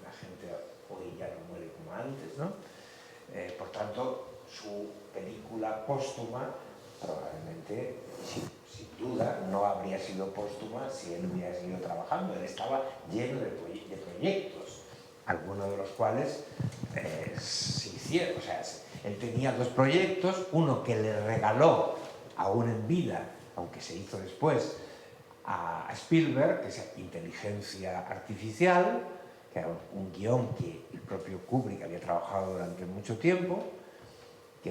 la gente hoy ya no muere como antes, ¿no? Por tanto, su película póstuma probablemente, sin duda, no habría sido póstuma si él hubiera seguido trabajando. Él estaba lleno de proyectos, algunos de los cuales se hicieron. O sea, él tenía dos proyectos, uno que le regaló aún en vida, aunque se hizo después, a Spielberg, que es Inteligencia Artificial, que era un guión que el propio Kubrick había trabajado durante mucho tiempo, que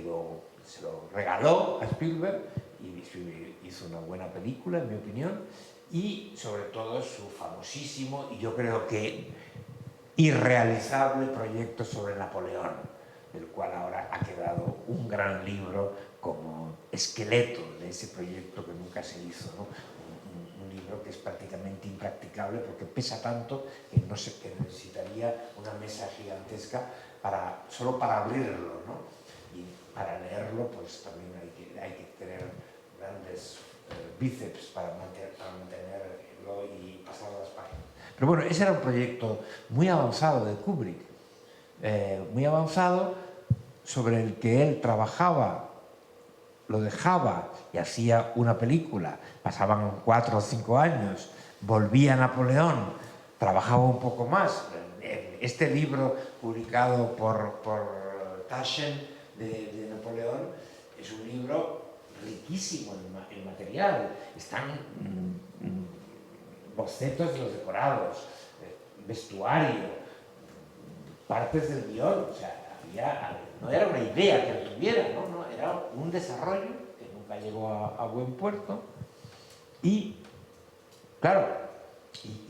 se lo regaló a Spielberg y hizo una buena película, en mi opinión, y sobre todo su famosísimo y yo creo que irrealizable proyecto sobre Napoleón, del cual ahora ha quedado un gran libro como esqueleto de ese proyecto que nunca se hizo, ¿no? Un libro que es prácticamente impracticable porque pesa tanto que necesitaría una mesa gigantesca solo para abrirlo, ¿no? Y para leerlo pues también hay que tener grandes bíceps para mantenerlo y pasar las páginas. Pero bueno, ese era un proyecto muy avanzado de Kubrick, muy avanzado, sobre el que él trabajaba, lo dejaba y hacía una película, pasaban 4 o 5 años, volvía a Napoleón, trabajaba un poco más. Este libro publicado por Taschen de Napoleón es un libro riquísimo en material. Están bocetos de los decorados, vestuario, partes del guión. O sea, no era una idea que él tuviera, ¿no? Era un desarrollo que nunca llegó a buen puerto. Y, claro,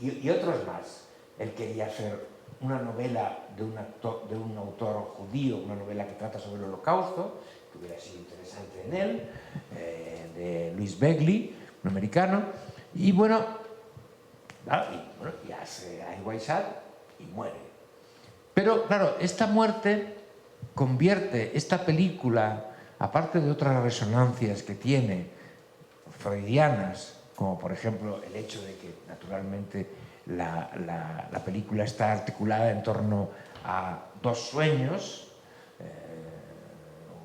y otros más. Él quería hacer una novela de un autor judío, una novela que trata sobre el Holocausto, que hubiera sido interesante en él, de Louis Begley, un americano, y bueno, y hace Eyes Wide Shut y muere. Pero claro, esta muerte convierte esta película, aparte de otras resonancias que tiene freudianas, como por ejemplo el hecho de que naturalmente la película está articulada en torno a dos sueños,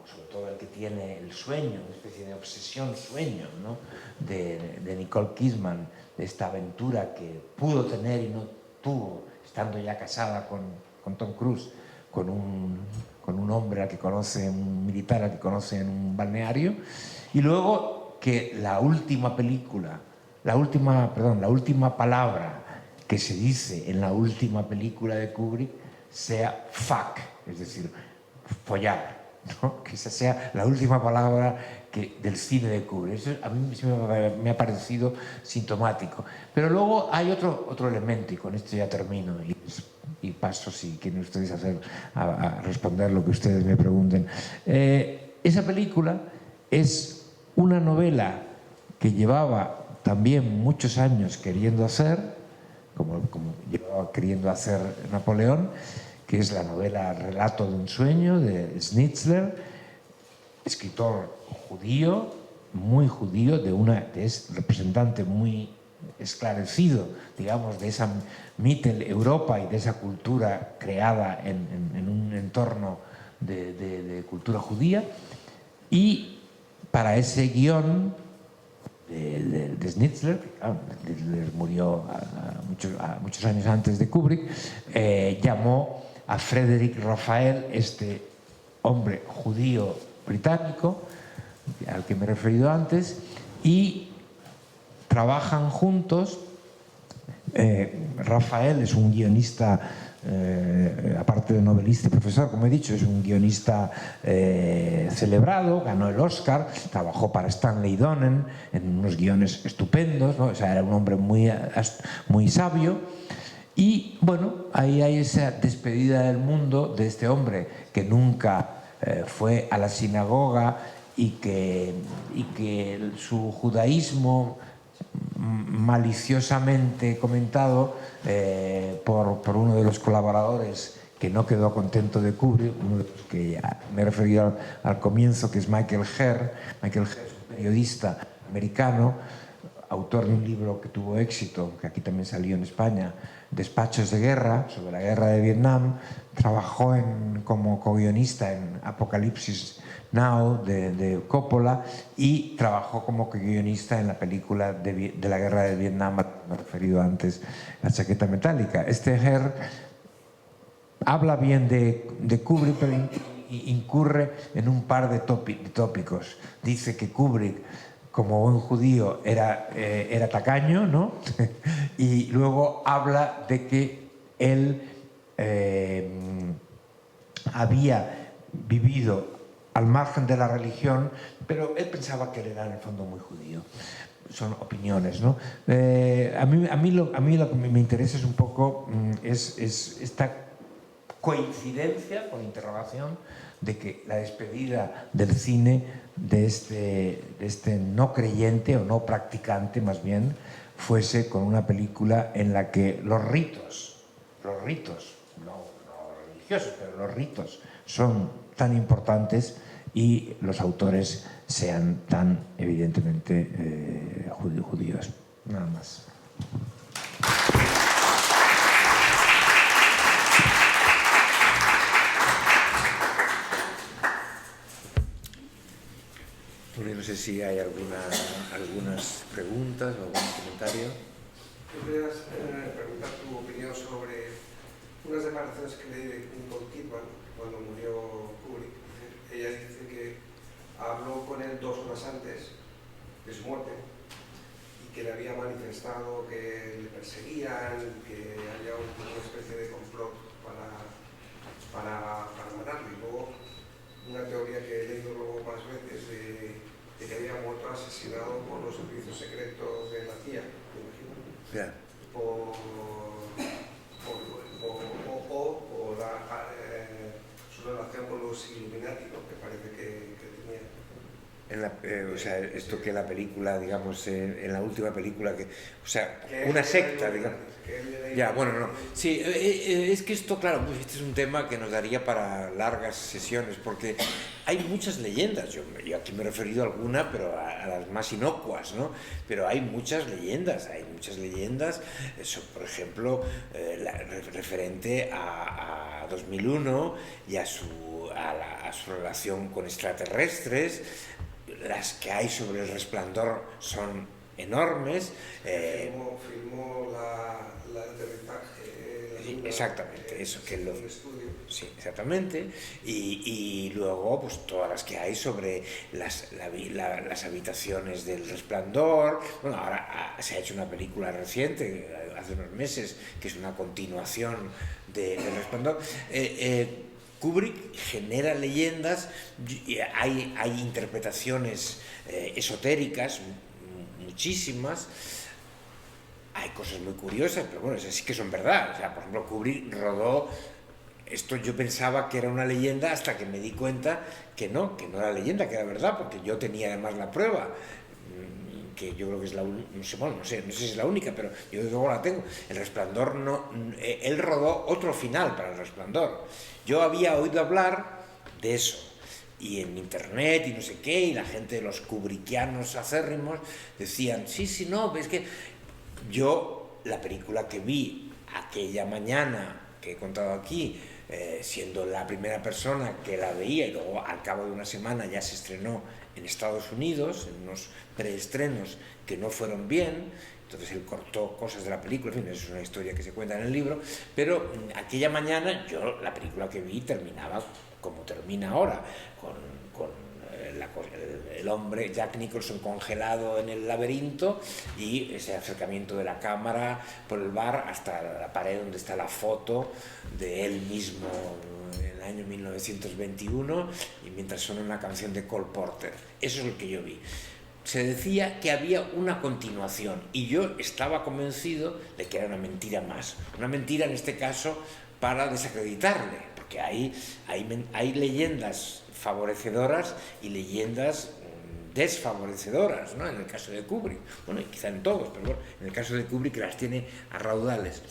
sobre todo el que tiene el sueño, una especie de obsesión-sueño, ¿no? de Nicole Kidman, de esta aventura que pudo tener y no tuvo, estando ya casada con Tom Cruise, con un hombre al que conoce, un militar al que conoce en un balneario, y luego que la última palabra que se dice en la última película de Kubrick sea fuck, es decir, follar, ¿no? Que esa sea la última palabra del cine de Kubrick. Eso a mí me ha parecido sintomático. Pero luego hay otro elemento, y con esto ya termino, y paso, si quieren ustedes a responder lo que ustedes me pregunten. Esa película es una novela que llevaba también muchos años queriendo hacer, como llevaba queriendo hacer Napoleón, que es la novela Relato de un sueño de Schnitzler, escritor judío, muy judío, es representante muy esclarecido, digamos, de esa Mitteleuropa y de esa cultura creada en un entorno de cultura judía. Y para ese guión de Schnitzler, Schnitzler murió muchos años antes de Kubrick, llamó a Frédéric Raphael, este hombre judío británico, al que me he referido antes, y trabajan juntos. Rafael es un guionista, aparte de novelista y profesor, como he dicho, es un guionista celebrado, ganó el Oscar, trabajó para Stanley Donen en unos guiones estupendos, ¿no? O sea, era un hombre muy sabio. Y bueno, ahí hay esa despedida del mundo de este hombre que nunca fue a la sinagoga y que su judaísmo maliciosamente comentado por uno de los colaboradores que no quedó contento de Kubrick, uno de los que ya me he referido al comienzo, que es Michael Herr. Michael Herr es un periodista americano, autor de un libro que tuvo éxito, que aquí también salió en España, Despachos de guerra, sobre la guerra de Vietnam. Trabajó como co-guionista en Apocalipsis Now de Coppola y trabajó como guionista en la película de la guerra de Vietnam, me he referido antes, La chaqueta metálica. Este Herr habla bien de Kubrick, pero incurre en un par de tópicos. Dice que Kubrick, como buen judío, era tacaño, ¿no? Y luego habla de que él había vivido al margen de la religión, pero él pensaba que él era en el fondo muy judío. Son opiniones, ¿no? A mí lo que me interesa es un poco esta coincidencia, con interrogación, de que la despedida del cine de este no creyente o no practicante, más bien, fuese con una película en la que los ritos, no religiosos, pero los ritos son tan importantes y los autores sean tan evidentemente judíos. Nada más. No sé si hay algunas preguntas o algún comentario. Quería preguntar tu opinión sobre unas declaraciones que leí de Nicole Kidman cuando murió Kubrick. Ella dice que habló con él 2 horas antes de su muerte y que le había manifestado que le perseguían, que había una especie de complot para matarlo. Y luego una teoría que he leído luego más veces de que había muerto asesinado por los servicios secretos de la CIA, me imagino. Yeah. Su relación con los Illuminati, ¿no? Que parece que tenía. O sea, esto que la película, digamos, en la última película, o sea, una secta, digamos. Ya, bueno, no. Sí, es que esto, claro, este es un tema que nos daría para largas sesiones, porque hay muchas leyendas. Yo aquí me he referido a alguna, pero a las más inocuas, ¿no? Pero hay muchas leyendas. Eso, por ejemplo, referente a 2001 y a su relación con extraterrestres. Las que hay sobre El Resplandor son enormes. Filmó el aterrizaje. Exactamente, eso que lo. Estudio. Sí, exactamente. Y luego, pues todas las que hay sobre las habitaciones del Resplandor. Bueno, ahora se ha hecho una película reciente, hace unos meses, que es una continuación del Resplandor. Kubrick genera leyendas, hay interpretaciones esotéricas, muchísimas, hay cosas muy curiosas, pero bueno, esas sí que son verdad. O sea, por ejemplo, Kubrick rodó, esto yo pensaba que era una leyenda hasta que me di cuenta que no era leyenda, que era verdad, porque yo tenía además la prueba, que yo creo que es no sé si es la única, pero yo desde luego la tengo. El Resplandor él rodó otro final para El Resplandor. Yo había oído hablar de eso, y en internet y no sé qué, y la gente de los kubrickianos acérrimos decían, no, es que yo, la película que vi aquella mañana, que he contado aquí, siendo la primera persona que la veía, y luego al cabo de una semana ya se estrenó en Estados Unidos, en unos preestrenos que no fueron bien, entonces él cortó cosas de la película, en fin, es una historia que se cuenta en el libro, pero aquella mañana yo la película que vi terminaba como termina ahora, con el hombre Jack Nicholson congelado en el laberinto y ese acercamiento de la cámara por el bar hasta la pared donde está la foto de él mismo en el año 1921 y mientras suena una canción de Cole Porter. Eso es lo que yo vi. Se decía que había una continuación y yo estaba convencido de que era una mentira más. Una mentira en este caso para desacreditarle, porque hay leyendas favorecedoras y leyendas desfavorecedoras, ¿no? En el caso de Kubrick, bueno, y quizá en todos, pero bueno, en el caso de Kubrick las tiene a raudales.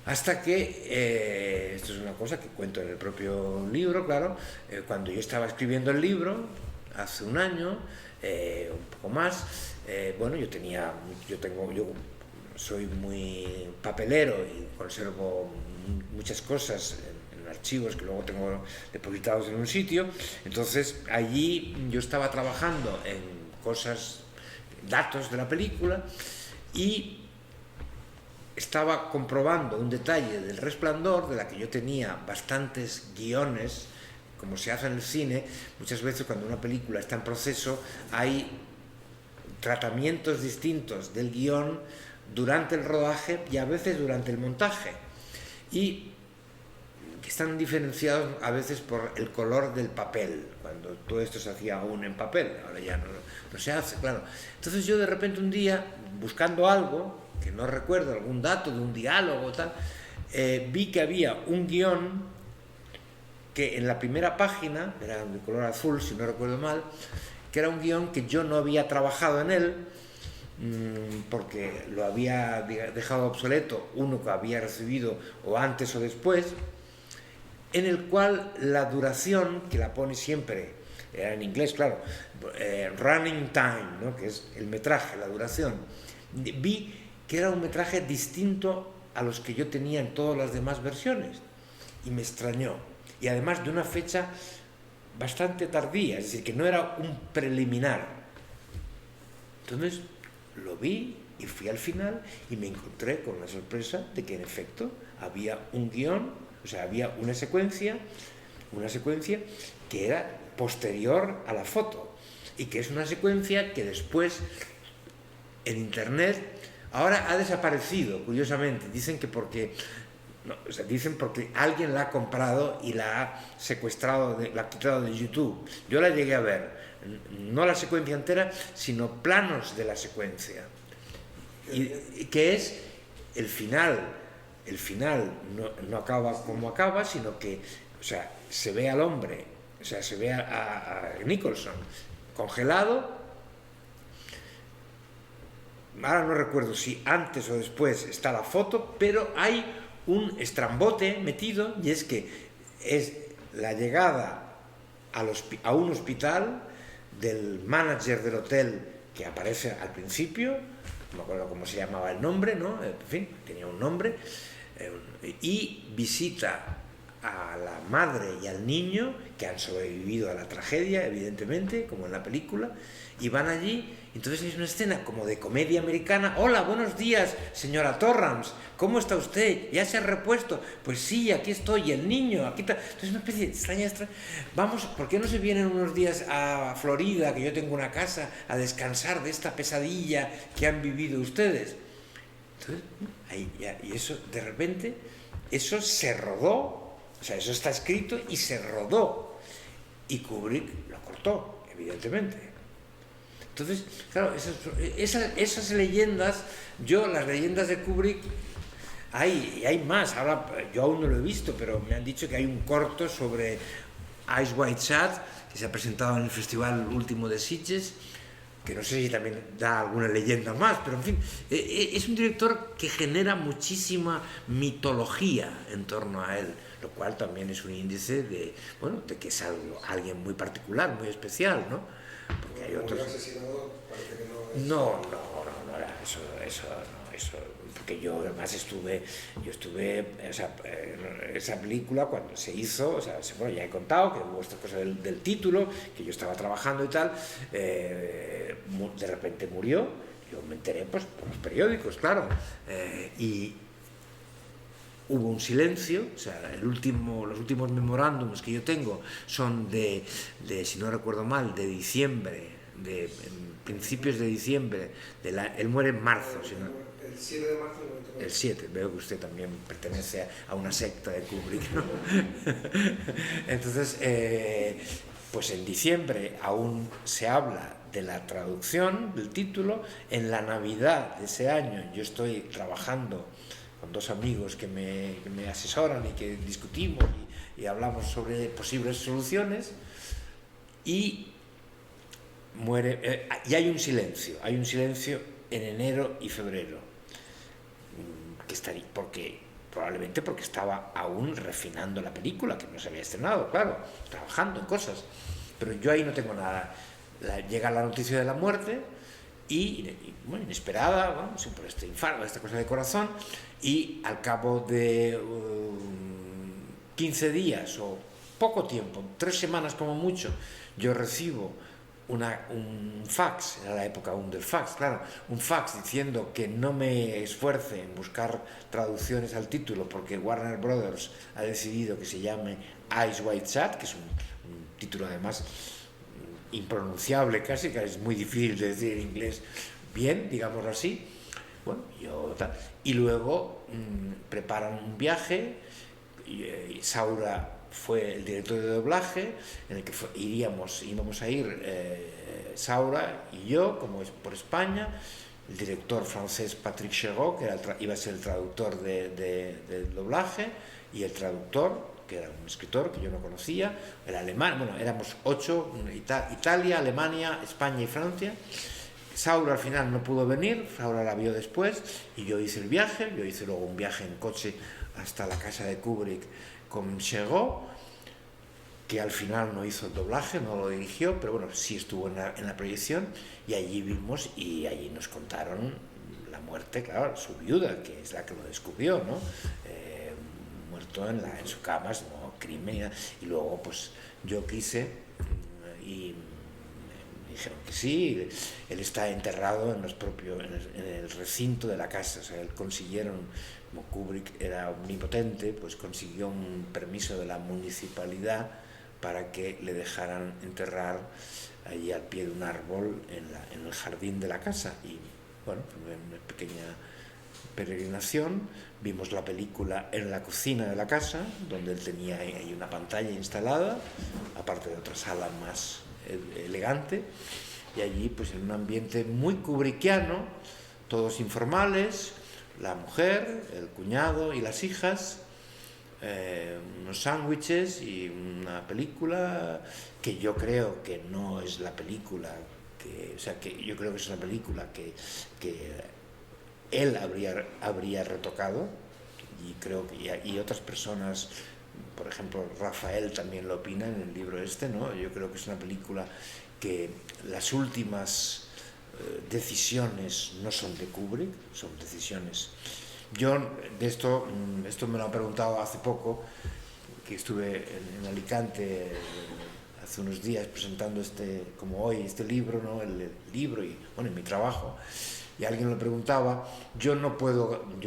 Hasta que, esto es una cosa que cuento en el propio libro, claro, cuando yo estaba escribiendo el libro, hace un año, un poco más, bueno, yo soy muy papelero y conservo muchas cosas en archivos que luego tengo depositados en un sitio, entonces allí yo estaba trabajando en cosas, datos de la película y estaba comprobando un detalle del Resplandor, de la que yo tenía bastantes guiones, como se hace en el cine. Muchas veces cuando una película está en proceso hay tratamientos distintos del guión durante el rodaje y a veces durante el montaje, y que están diferenciados a veces por el color del papel, cuando todo esto se hacía aún en papel, ahora ya no se hace, claro. Entonces yo de repente un día, buscando algo, que no recuerdo, algún dato de un diálogo o tal, vi que había un guión que en la primera página, era de color azul si no recuerdo mal, que era un guión que yo no había trabajado en él, porque lo había dejado obsoleto, uno que había recibido o antes o después, en el cual la duración, que la pone siempre, era en inglés, claro, running time, ¿no? Que es el metraje, la duración, vi que era un metraje distinto a los que yo tenía en todas las demás versiones, y me extrañó, y además de una fecha bastante tardía, es decir, que no era un preliminar. Entonces lo vi y fui al final y me encontré con la sorpresa de que en efecto había un guión, o sea, había una secuencia que era posterior a la foto y que es una secuencia que después en internet ahora ha desaparecido, curiosamente. Dicen que porque alguien la ha comprado y la ha secuestrado, la ha quitado de YouTube. Yo la llegué a ver, no la secuencia entera, sino planos de la secuencia, y que es el final. El final no acaba como acaba, sino que, o sea, se ve al hombre, o sea, se ve a Nicholson congelado. Ahora no recuerdo si antes o después está la foto, pero hay un estrambote metido, y es que es la llegada a un hospital del manager del hotel que aparece al principio, no me acuerdo cómo se llamaba el nombre, ¿no? En fin, tenía un nombre, y visita a la madre y al niño que han sobrevivido a la tragedia, evidentemente, como en la película, y van allí. Entonces es una escena como de comedia americana. Hola, buenos días, señora Torrance, ¿cómo está usted? ¿Ya se ha repuesto? Pues sí, aquí estoy, el niño, aquí está. Entonces una especie de extraña. Vamos, ¿por qué no se vienen unos días a Florida, que yo tengo una casa, a descansar de esta pesadilla que han vivido ustedes? Entonces, y eso, de repente, eso se rodó, o sea, eso está escrito y se rodó, y Kubrick lo cortó, evidentemente. Entonces, claro, esas leyendas, las leyendas de Kubrick, hay más. Ahora yo aún no lo he visto, pero me han dicho que hay un corto sobre Eyes Wide Shut que se ha presentado en el Festival Último de Sitges, que no sé si también da alguna leyenda más, pero en fin, es un director que genera muchísima mitología en torno a él, lo cual también es un índice de que es alguien muy particular, muy especial, ¿no? Porque hay otros. Asesinado, parece que no era eso, porque yo además estuve, o sea, esa película cuando se hizo, o sea, bueno, ya he contado que hubo esta cosa del título, que yo estaba trabajando y tal, de repente murió, yo me enteré pues por los periódicos, claro, y hubo un silencio. O sea, los últimos memorándums que yo tengo son de, si no recuerdo mal, de diciembre, de principios de diciembre, él muere en marzo, si no, El 7 de marzo del 99. el 7, veo que usted también pertenece a una secta de Kubrick, ¿no? Entonces, pues en diciembre aún se habla de la traducción del título. En la Navidad de ese año yo estoy trabajando con dos amigos que me asesoran y que discutimos y hablamos sobre posibles soluciones, y muere, y hay un silencio en enero y febrero, que estaría, probablemente porque estaba aún refinando la película, que no se había estrenado, claro, trabajando en cosas, pero yo ahí no tengo nada. Llega la noticia de la muerte y bueno, inesperada, bueno, por este infarto, esta cosa de corazón, y al cabo de 15 días o poco tiempo, 3 semanas como mucho, yo recibo un fax, era la época aún del fax, claro, un fax diciendo que no me esfuerce en buscar traducciones al título porque Warner Brothers ha decidido que se llame Eyes Wide Shut, que es un título además impronunciable casi, que es muy difícil de decir en inglés bien, digámoslo así. Bueno, y luego preparan un viaje, y Saura fue el director de doblaje, en el que íbamos a ir Saura y yo, como es por España, el director francés Patrick Chéreau, que iba a ser el traductor del doblaje, y el traductor, que era un escritor que yo no conocía, el alemán. Bueno, éramos 8, Italia, Alemania, España y Francia. Saura al final no pudo venir, Saura la vio después, y yo hice el viaje. Yo hice luego un viaje en coche hasta la casa de Kubrick con Chéreau, que al final no hizo el doblaje, no lo dirigió, pero bueno, sí estuvo en la proyección, y allí vimos, y allí nos contaron la muerte, claro, su viuda, que es la que lo descubrió, ¿no? Muerto en su cama, no crimen, y luego pues yo quise, y me dijeron que sí. Él está enterrado en el recinto de la casa. O sea, él consiguieron, como Kubrick era omnipotente, pues consiguió un permiso de la municipalidad para que le dejaran enterrar allí al pie de un árbol en el jardín de la casa. Y bueno, fue una pequeña peregrinación. Vimos la película en la cocina de la casa, donde él tenía ahí una pantalla instalada, aparte de otra sala más elegante, y allí pues en un ambiente muy kubrickiano, todos informales, la mujer, el cuñado y las hijas, unos sándwiches y una película que yo creo que no es la película que yo creo que es una película que él habría retocado, y creo que y otras personas, por ejemplo Rafael también lo opina en el libro ¿no? Yo creo que es una película que las últimas decisiones no son de Kubrick, son decisiones. Yo de esto me lo han preguntado hace poco, que estuve en Alicante hace unos días presentando como hoy, este libro, ¿no? El libro y bueno, en mi trabajo. Y alguien lo preguntaba. Yo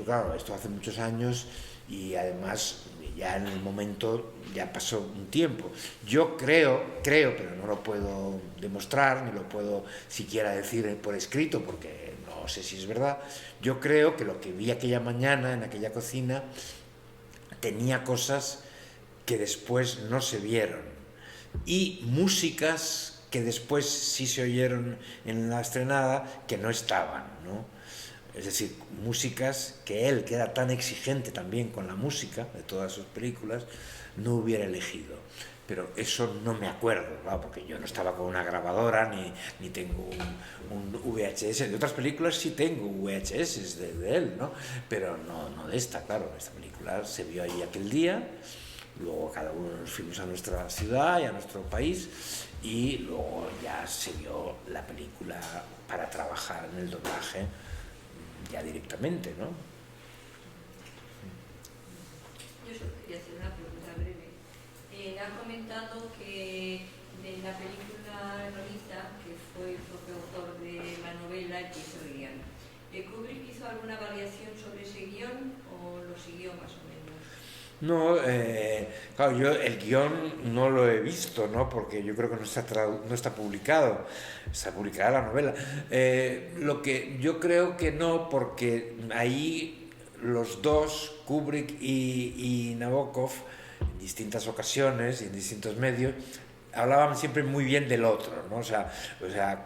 claro, esto hace muchos años, y además ya en el momento ya pasó un tiempo. Yo creo, pero no lo puedo demostrar, ni lo puedo siquiera decir por escrito, porque no sé si es verdad. Yo creo que lo que vi aquella mañana en aquella cocina tenía cosas que después no se vieron, y músicas que después sí se oyeron en la estrenada que no estaban, ¿no? Es decir, músicas que él, que era tan exigente también con la música de todas sus películas, no hubiera elegido. Pero eso no me acuerdo, ¿no? Porque yo no estaba con una grabadora, ni tengo un VHS. De otras películas sí tengo VHS de él, ¿no? Pero no de esta, claro. Esta película se vio ahí aquel día, luego cada uno nos fuimos a nuestra ciudad y a nuestro país, y luego ya se vio la película para trabajar en el doblaje ya directamente, ¿no? Yo solo quería hacer una pregunta breve. Ha comentado que de la película Lolita, que fue el propio autor de la novela el que hizo el guión. ¿Kubrick hizo alguna variación sobre ese guión o lo siguió más o menos? No, claro, yo el guión no lo he visto, ¿no? Porque yo creo que no está publicado, está publicada la novela. Lo que yo creo que no, porque ahí los dos, Kubrick y Nabokov, en distintas ocasiones y en distintos medios, hablaban siempre muy bien del otro, ¿no? O sea,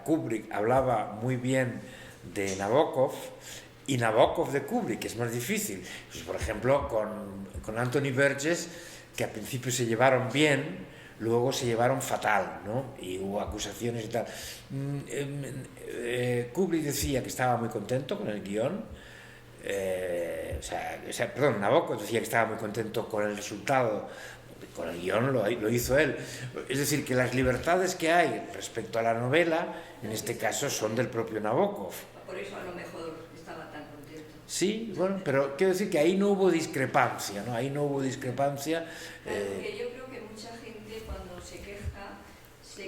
Kubrick hablaba muy bien de Nabokov y Nabokov de Kubrick, que es más difícil. Pues, por ejemplo, con Anthony Burgess, que al principio se llevaron bien, luego se llevaron fatal, ¿no? Y hubo acusaciones y tal. Kubrick decía que estaba muy contento con el guión, perdón, Nabokov decía que estaba muy contento con el resultado, con el guión lo hizo él. Es decir, que las libertades que hay respecto a la novela, en este caso, son del propio Nabokov. Por eso a lo mejor estaba tan contento. Sí, bueno, pero quiero decir que ahí no hubo discrepancia, ¿no? Ahí no hubo discrepancia. Porque yo creo que mucha gente cuando se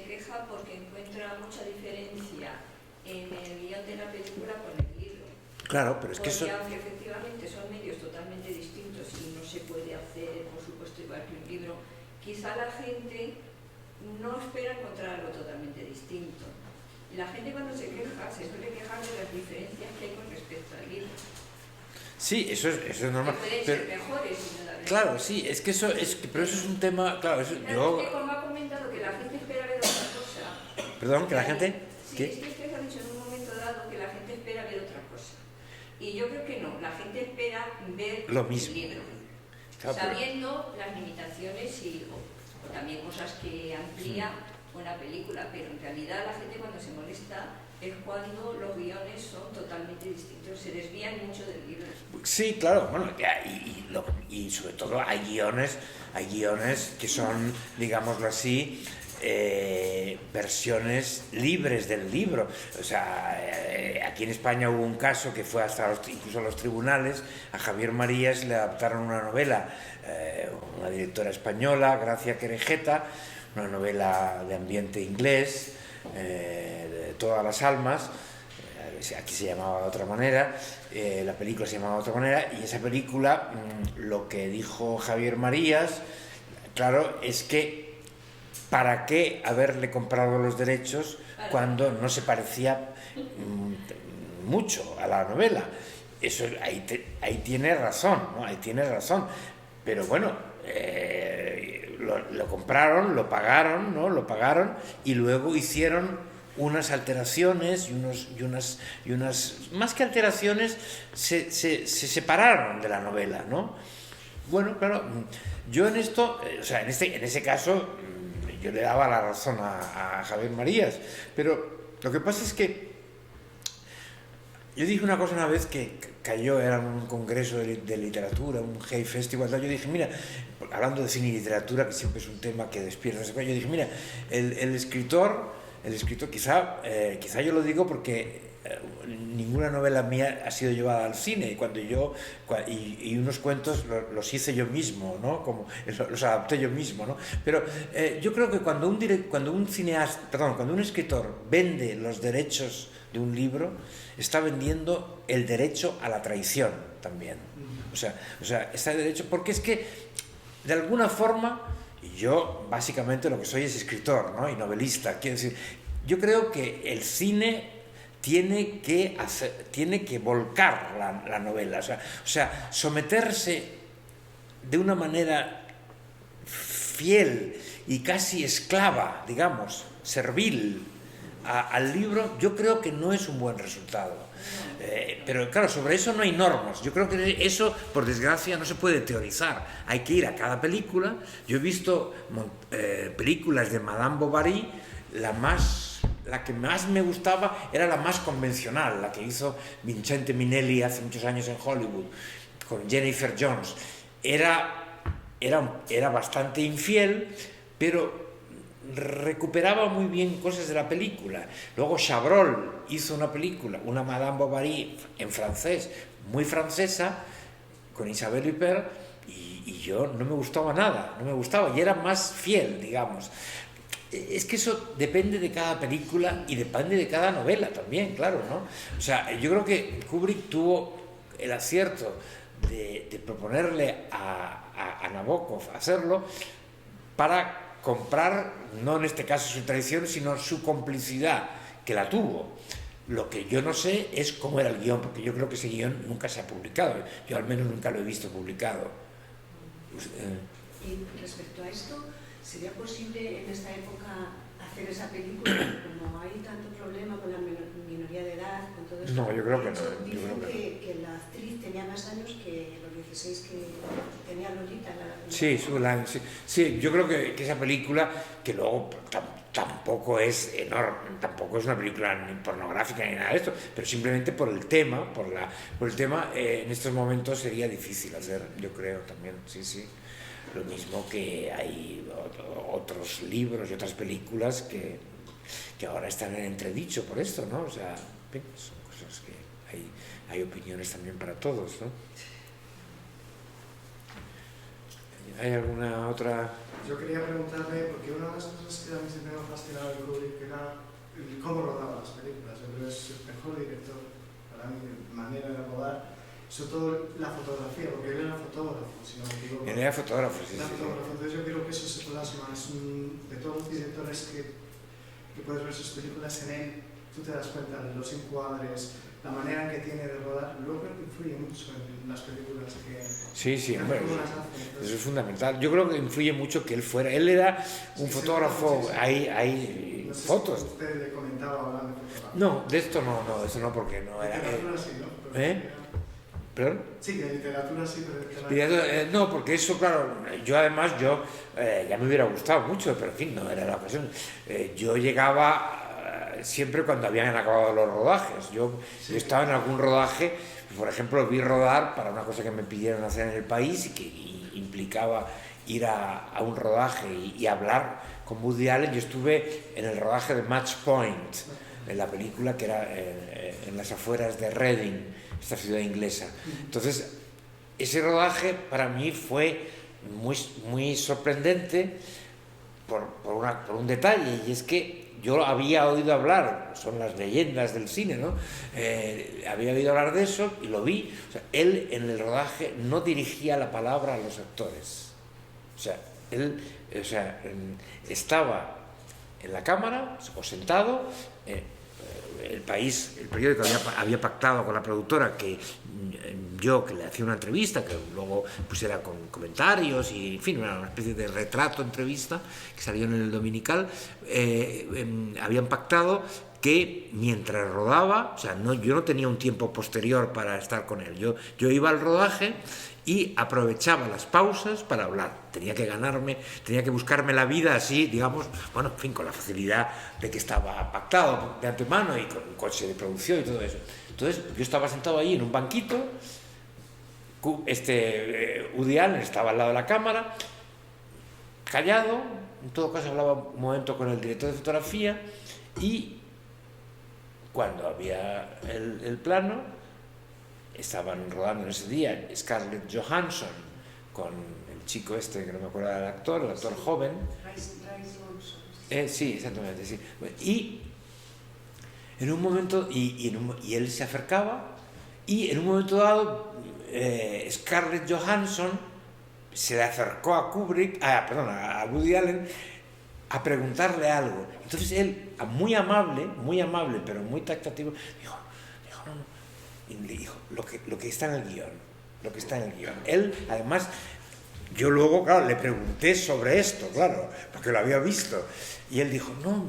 queja porque encuentra mucha diferencia en el guión de la película con el libro. Claro, pero es que porque aunque efectivamente son medios totalmente distintos y no se puede hacer, por supuesto, igual que un libro, quizá la gente no espera encontrar algo totalmente distinto. Y la gente cuando se queja, se suele quejar de las diferencias que hay con respecto al libro. Sí, eso es normal. Que pueden ser mejores, indudablemente. Claro, sí, es que pero eso es un tema, claro, eso, yo... Es que como ha comentado que la gente espera ver otra cosa. Perdón, que la gente... Sí, ¿qué? es que usted ha dicho en un momento dado que la gente espera ver otra cosa. Y yo creo que no, la gente espera ver lo mismo. El libro. Claro, sabiendo las limitaciones o también cosas que amplía una película, pero en realidad la gente cuando se molesta es cuando los guiones son totalmente distintos, se desvían mucho del libro. Sí, claro, bueno, y sobre todo hay guiones que son, digámoslo así, versiones libres del libro. O sea, aquí en España hubo un caso que fue incluso a los tribunales. A Javier Marías le adaptaron una novela, una directora española, Gracia Querejeta, una novela de ambiente inglés, de Todas las almas. Aquí se llamaba de otra manera, la película se llamaba de otra manera, y esa película, lo que dijo Javier Marías, claro, es que ¿para qué haberle comprado los derechos cuando no se parecía mucho a la novela? Eso ahí tiene razón, ¿no? Ahí tiene razón. Pero bueno, lo compraron, lo pagaron, ¿no? Lo pagaron y luego hicieron unas alteraciones y unas más que alteraciones, se separaron de la novela, ¿no? Bueno, claro, yo en esto, o sea, en ese caso, yo le daba la razón a Javier Marías, pero lo que pasa es que yo dije una cosa una vez que cayó, era un congreso de literatura, un Hay Festival, yo dije, mira, hablando de cine y literatura, que siempre es un tema que despierta, yo dije, mira, el escritor, quizá yo lo digo porque ninguna novela mía ha sido llevada al cine, y unos cuentos los hice yo mismo, ¿no? Como los adapté yo mismo, ¿no? Pero yo creo que cuando un escritor vende los derechos de un libro, está vendiendo el derecho a la traición también. O sea, está el derecho, porque es que de alguna forma, y yo básicamente lo que soy es escritor, ¿no? Y novelista, quiero decir, yo creo que el cine tiene que volcar la novela, o sea, someterse de una manera fiel y casi esclava, digamos, servil al libro, yo creo que no es un buen resultado. Pero claro, sobre eso no hay normas. Yo creo que eso, por desgracia, no se puede teorizar. Hay que ir a cada película. Yo he visto películas de Madame Bovary, la que más me gustaba era la más convencional, la que hizo Vincente Minnelli hace muchos años en Hollywood, con Jennifer Jones. Era bastante infiel, pero recuperaba muy bien cosas de la película. Luego Chabrol hizo una película, una Madame Bovary en francés, muy francesa, con Isabelle Huppert, y yo no me gustaba nada, y era más fiel, digamos. Es que eso depende de cada película y depende de cada novela también, claro, ¿no? O sea, yo creo que Kubrick tuvo el acierto de proponerle a Nabokov hacerlo para comprar, no en este caso su traición, sino su complicidad, que la tuvo. Lo que yo no sé es cómo era el guión, porque yo creo que ese guión nunca se ha publicado. Yo al menos nunca lo he visto publicado. Y respecto a esto, ¿sería posible en esta época hacer esa película? Como hay tanto problema con la minoría de edad, con todo esto. No, yo creo que no. Dicen que la actriz tenía más años que los 16 que tenía Lolita. Sí, yo creo que esa película, que luego tampoco es enorme, tampoco es una película ni pornográfica ni nada de esto, pero simplemente por el tema, en estos momentos sería difícil hacer, yo creo también, sí. Lo mismo que hay otros libros y otras películas que ahora están en entredicho por esto, ¿no? O sea, son cosas que hay opiniones también para todos, ¿no? ¿Hay alguna otra? Yo quería preguntarle, porque una de las cosas que a mí siempre me ha fascinado de Kubrick era cómo rodaba las películas. Yo creo que es el mejor director, para mí, manera de rodar. Sobre todo la fotografía, porque él era fotógrafo, si no me equivoco. Él era fotógrafo, sí. Entonces yo creo que eso se plasma, de todos los directores que puedes ver sus películas en él, tú te das cuenta de los encuadres, la manera que tiene de rodar, luego creo que influye mucho en las películas que... Sí, hombre, eso es fundamental. Yo creo que influye mucho que él era un fotógrafo, hay no sé fotos. Si usted le comentaba hablando de fotografía. No, de esto no, eso no, porque no era... Literatura sí, ¿no? ¿Perdón? Sí, de literatura sí, pero... No, porque eso, claro, ya me hubiera gustado mucho, pero en fin, no era la ocasión. Yo llegaba siempre cuando habían acabado los rodajes. Yo estaba en algún rodaje, por ejemplo, vi rodar para una cosa que me pidieron hacer en el país y que implicaba ir a un rodaje y hablar con Woody Allen. Yo estuve en el rodaje de Match Point, en la película que era en las afueras de Reading, esta ciudad inglesa. Entonces, ese rodaje para mí fue muy sorprendente por un detalle, y es que yo había oído hablar, son las leyendas del cine, ¿no? Había oído hablar de eso y lo vi. O sea, él en el rodaje no dirigía la palabra a los actores. O sea, él estaba en la cámara o sentado. El periódico había pactado con la productora que le hacía una entrevista, que luego pusiera con comentarios y, en fin, una especie de retrato entrevista que salió en el Dominical. Habían pactado que mientras rodaba, o sea, yo no tenía un tiempo posterior para estar con él, yo iba al rodaje y aprovechaba las pausas para hablar. Tenía que buscarme la vida así, digamos, bueno, en fin, con la facilidad de que estaba pactado de antemano y con un coche de producción y todo eso. Entonces, yo estaba sentado ahí en un banquito, Woody Allen estaba al lado de la cámara, callado, en todo caso hablaba un momento con el director de fotografía, y cuando había el plano, estaban rodando en ese día Scarlett Johansson con el chico que no me acuerdo del actor, el actor joven. Sí, exactamente, sí. Y en un momento, y él se acercaba, y en un momento dado, Scarlett Johansson se le acercó a a Woody Allen, a preguntarle algo. Entonces él, muy amable, pero muy taxativo, dijo, no. Y le dijo, lo que está en el guión. Él, además, yo luego, claro, le pregunté sobre esto, claro, porque lo había visto. Y él dijo, no,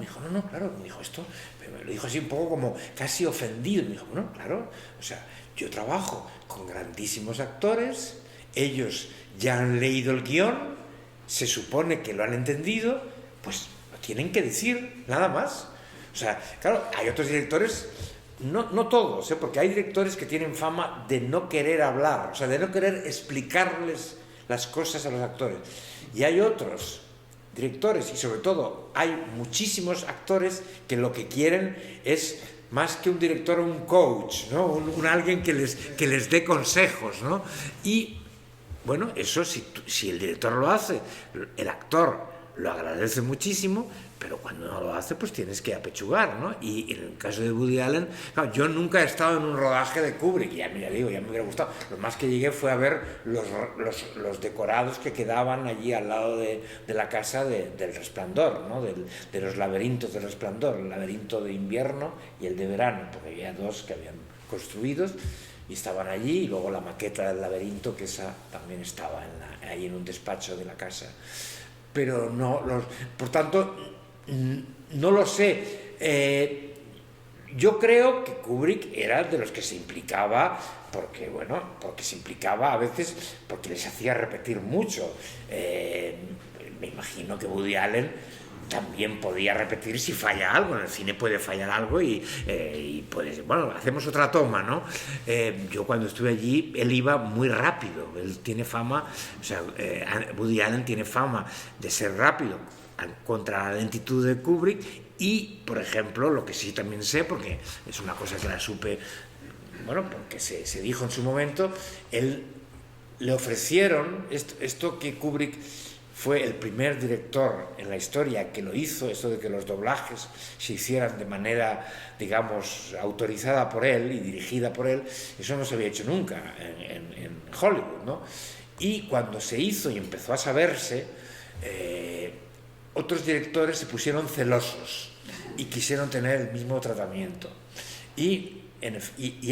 claro, me dijo esto, pero me lo dijo así un poco como casi ofendido. Me dijo, bueno, claro, o sea, yo trabajo con grandísimos actores, ellos ya han leído el guión, se supone que lo han entendido, pues lo tienen que decir, nada más. O sea, claro, hay otros directores... No todos, porque hay directores que tienen fama de no querer hablar, o sea, de no querer explicarles las cosas a los actores. Y hay otros directores, y sobre todo hay muchísimos actores que lo que quieren es, más que un director, un coach, ¿no? Un alguien que les dé consejos, ¿no? Y, bueno, eso si el director lo hace, el actor lo agradece muchísimo, pero cuando no lo hace, pues tienes que apechugar, ¿no? Y en el caso de Woody Allen, claro, yo nunca he estado en un rodaje de Kubrick, ya me hubiera gustado. Lo más que llegué fue a ver los decorados que quedaban allí al lado de la casa del Resplandor, ¿no? De los laberintos del Resplandor, el laberinto de invierno y el de verano, porque había dos que habían construidos y estaban allí, y luego la maqueta del laberinto, que esa también estaba ahí en un despacho de la casa. Pero no, por tanto, no lo sé. Yo creo que Kubrick era de los que se implicaba, porque se implicaba a veces porque les hacía repetir mucho. Me imagino que Woody Allen también podía repetir si falla algo. En el cine puede fallar algo y puede decir, bueno, hacemos otra toma, ¿no? Yo cuando estuve allí, él iba muy rápido. Él tiene fama, o sea, Woody Allen tiene fama de ser rápido contra la lentitud de Kubrick. Y, por ejemplo, lo que sí también sé, porque es una cosa que la supe, bueno, porque se dijo en su momento, él le ofrecieron esto que Kubrick fue el primer director en la historia que lo hizo, esto de que los doblajes se hicieran de manera, digamos, autorizada por él y dirigida por él. Eso no se había hecho nunca en Hollywood, ¿no? Y cuando se hizo y empezó a saberse, otros directores se pusieron celosos y quisieron tener el mismo tratamiento. Y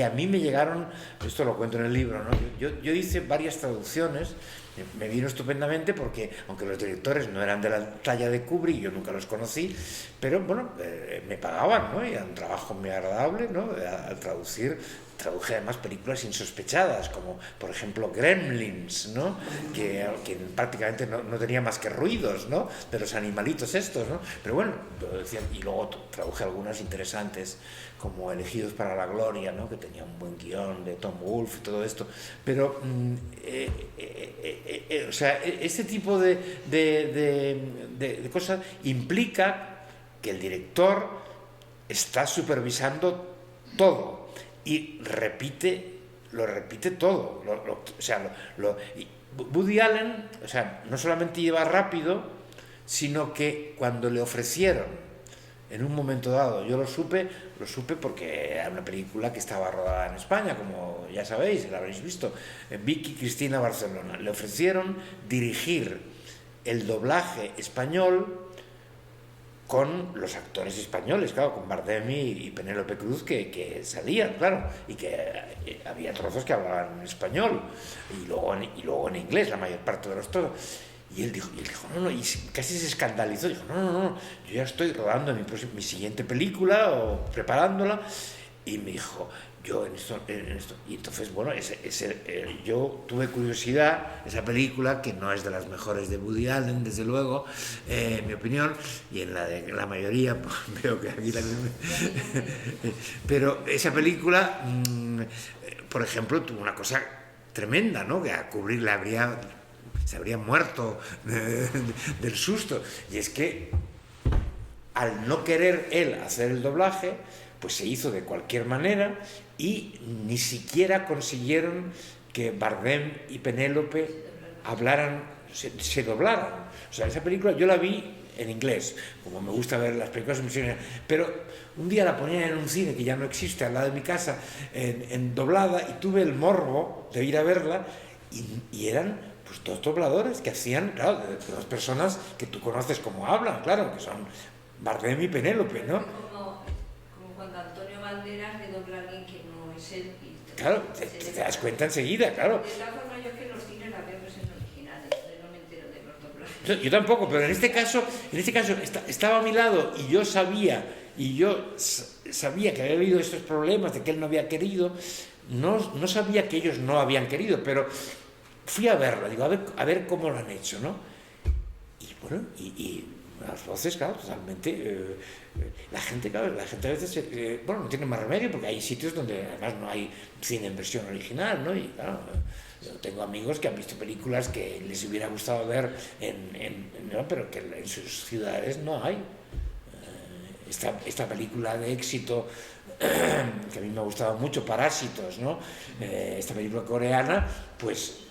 a mí me llegaron, esto lo cuento en el libro, ¿no? Yo hice varias traducciones. Me vino estupendamente porque, aunque los directores no eran de la talla de Kubrick, yo nunca los conocí, pero bueno, me pagaban, ¿no? Y era un trabajo muy agradable, ¿no? Al traduje además películas insospechadas, como por ejemplo Gremlins, ¿no? que prácticamente no tenía más que ruidos, ¿no? De los animalitos estos, ¿no? Pero bueno, y luego traduje algunas interesantes, como Elegidos para la Gloria, ¿no? Que tenía un buen guión de Tom Wolfe y todo esto. Pero, o sea, este tipo de cosas implica que el director está supervisando todo y lo repite todo. Woody Allen, o sea, no solamente iba rápido, sino que cuando le ofrecieron en un momento dado, yo lo supe porque era una película que estaba rodada en España, como ya sabéis, la habréis visto, Vicky Cristina Barcelona. Le ofrecieron dirigir el doblaje español con los actores españoles, claro, con Bardem y Penélope Cruz que salían, claro, y que había trozos que hablaban en español y luego en inglés, la mayor parte de los trozos. Y él dijo, no, y casi se escandalizó, dijo, no, yo ya estoy rodando mi siguiente película o preparándola, y me dijo, yo en esto, y entonces, bueno, yo tuve curiosidad, esa película, que no es de las mejores de Woody Allen, desde luego, en mi opinión, y en la de la mayoría, pues, veo que aquí pero esa película, por ejemplo, tuvo una cosa tremenda, ¿no? Que a Kubrick se habría muerto del susto, y es que al no querer él hacer el doblaje, pues se hizo de cualquier manera y ni siquiera consiguieron que Bardem y Penélope se doblaran. O sea, esa película yo la vi en inglés, como me gusta ver las películas en inglés, pero un día la ponían en un cine que ya no existe al lado de mi casa, en doblada, y tuve el morbo de ir a verla, y eran pues dos dobladores que hacían, claro, de dos personas que tú conoces cómo hablan, claro, que son Bardem y Penélope, ¿no? Como cuando Antonio Banderas le dobla a alguien que no es él. Claro, te das cuenta enseguida, claro. De esta forma yo que los cines la veo en originales, no me entero de los doblajes. Yo tampoco, pero en este caso estaba a mi lado y yo sabía que había habido estos problemas de que él no había querido, no sabía que ellos no habían querido, pero fui a verlo, digo, a ver cómo lo han hecho, ¿no? Y bueno, y las voces, claro, totalmente. La gente a veces, bueno, no tiene más remedio porque hay sitios donde además no hay cine en versión original, ¿no? Y claro, yo tengo amigos que han visto películas que les hubiera gustado ver pero que en sus ciudades no hay. Esta película de éxito que a mí me ha gustado mucho, Parásitos, ¿no? Esta película coreana, pues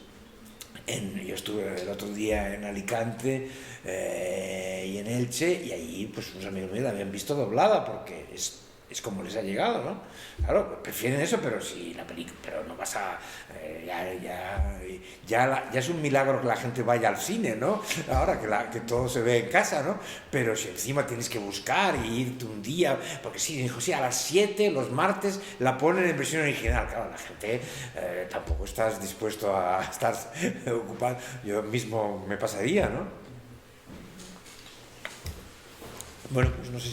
yo estuve el otro día en Alicante y en Elche, y allí pues unos amigos míos la habían visto doblada porque es como les ha llegado, ¿no? Claro, prefieren eso, pero si la película, pero no vas a... ya es un milagro que la gente vaya al cine, ¿no? Ahora que todo se ve en casa, ¿no? Pero si encima tienes que buscar y irte un día, porque sí, dijo, sí, a las 7, los martes, la ponen en versión original. Claro, la gente tampoco estás dispuesto a estar ocupado. Yo mismo me pasaría, ¿no? Bueno, pues no sé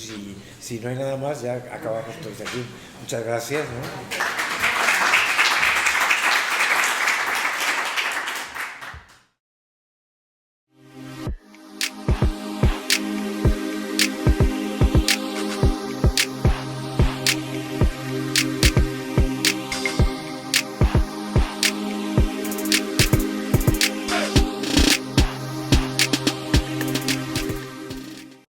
si no hay nada más, ya acabamos todos aquí. Muchas gracias, ¿no?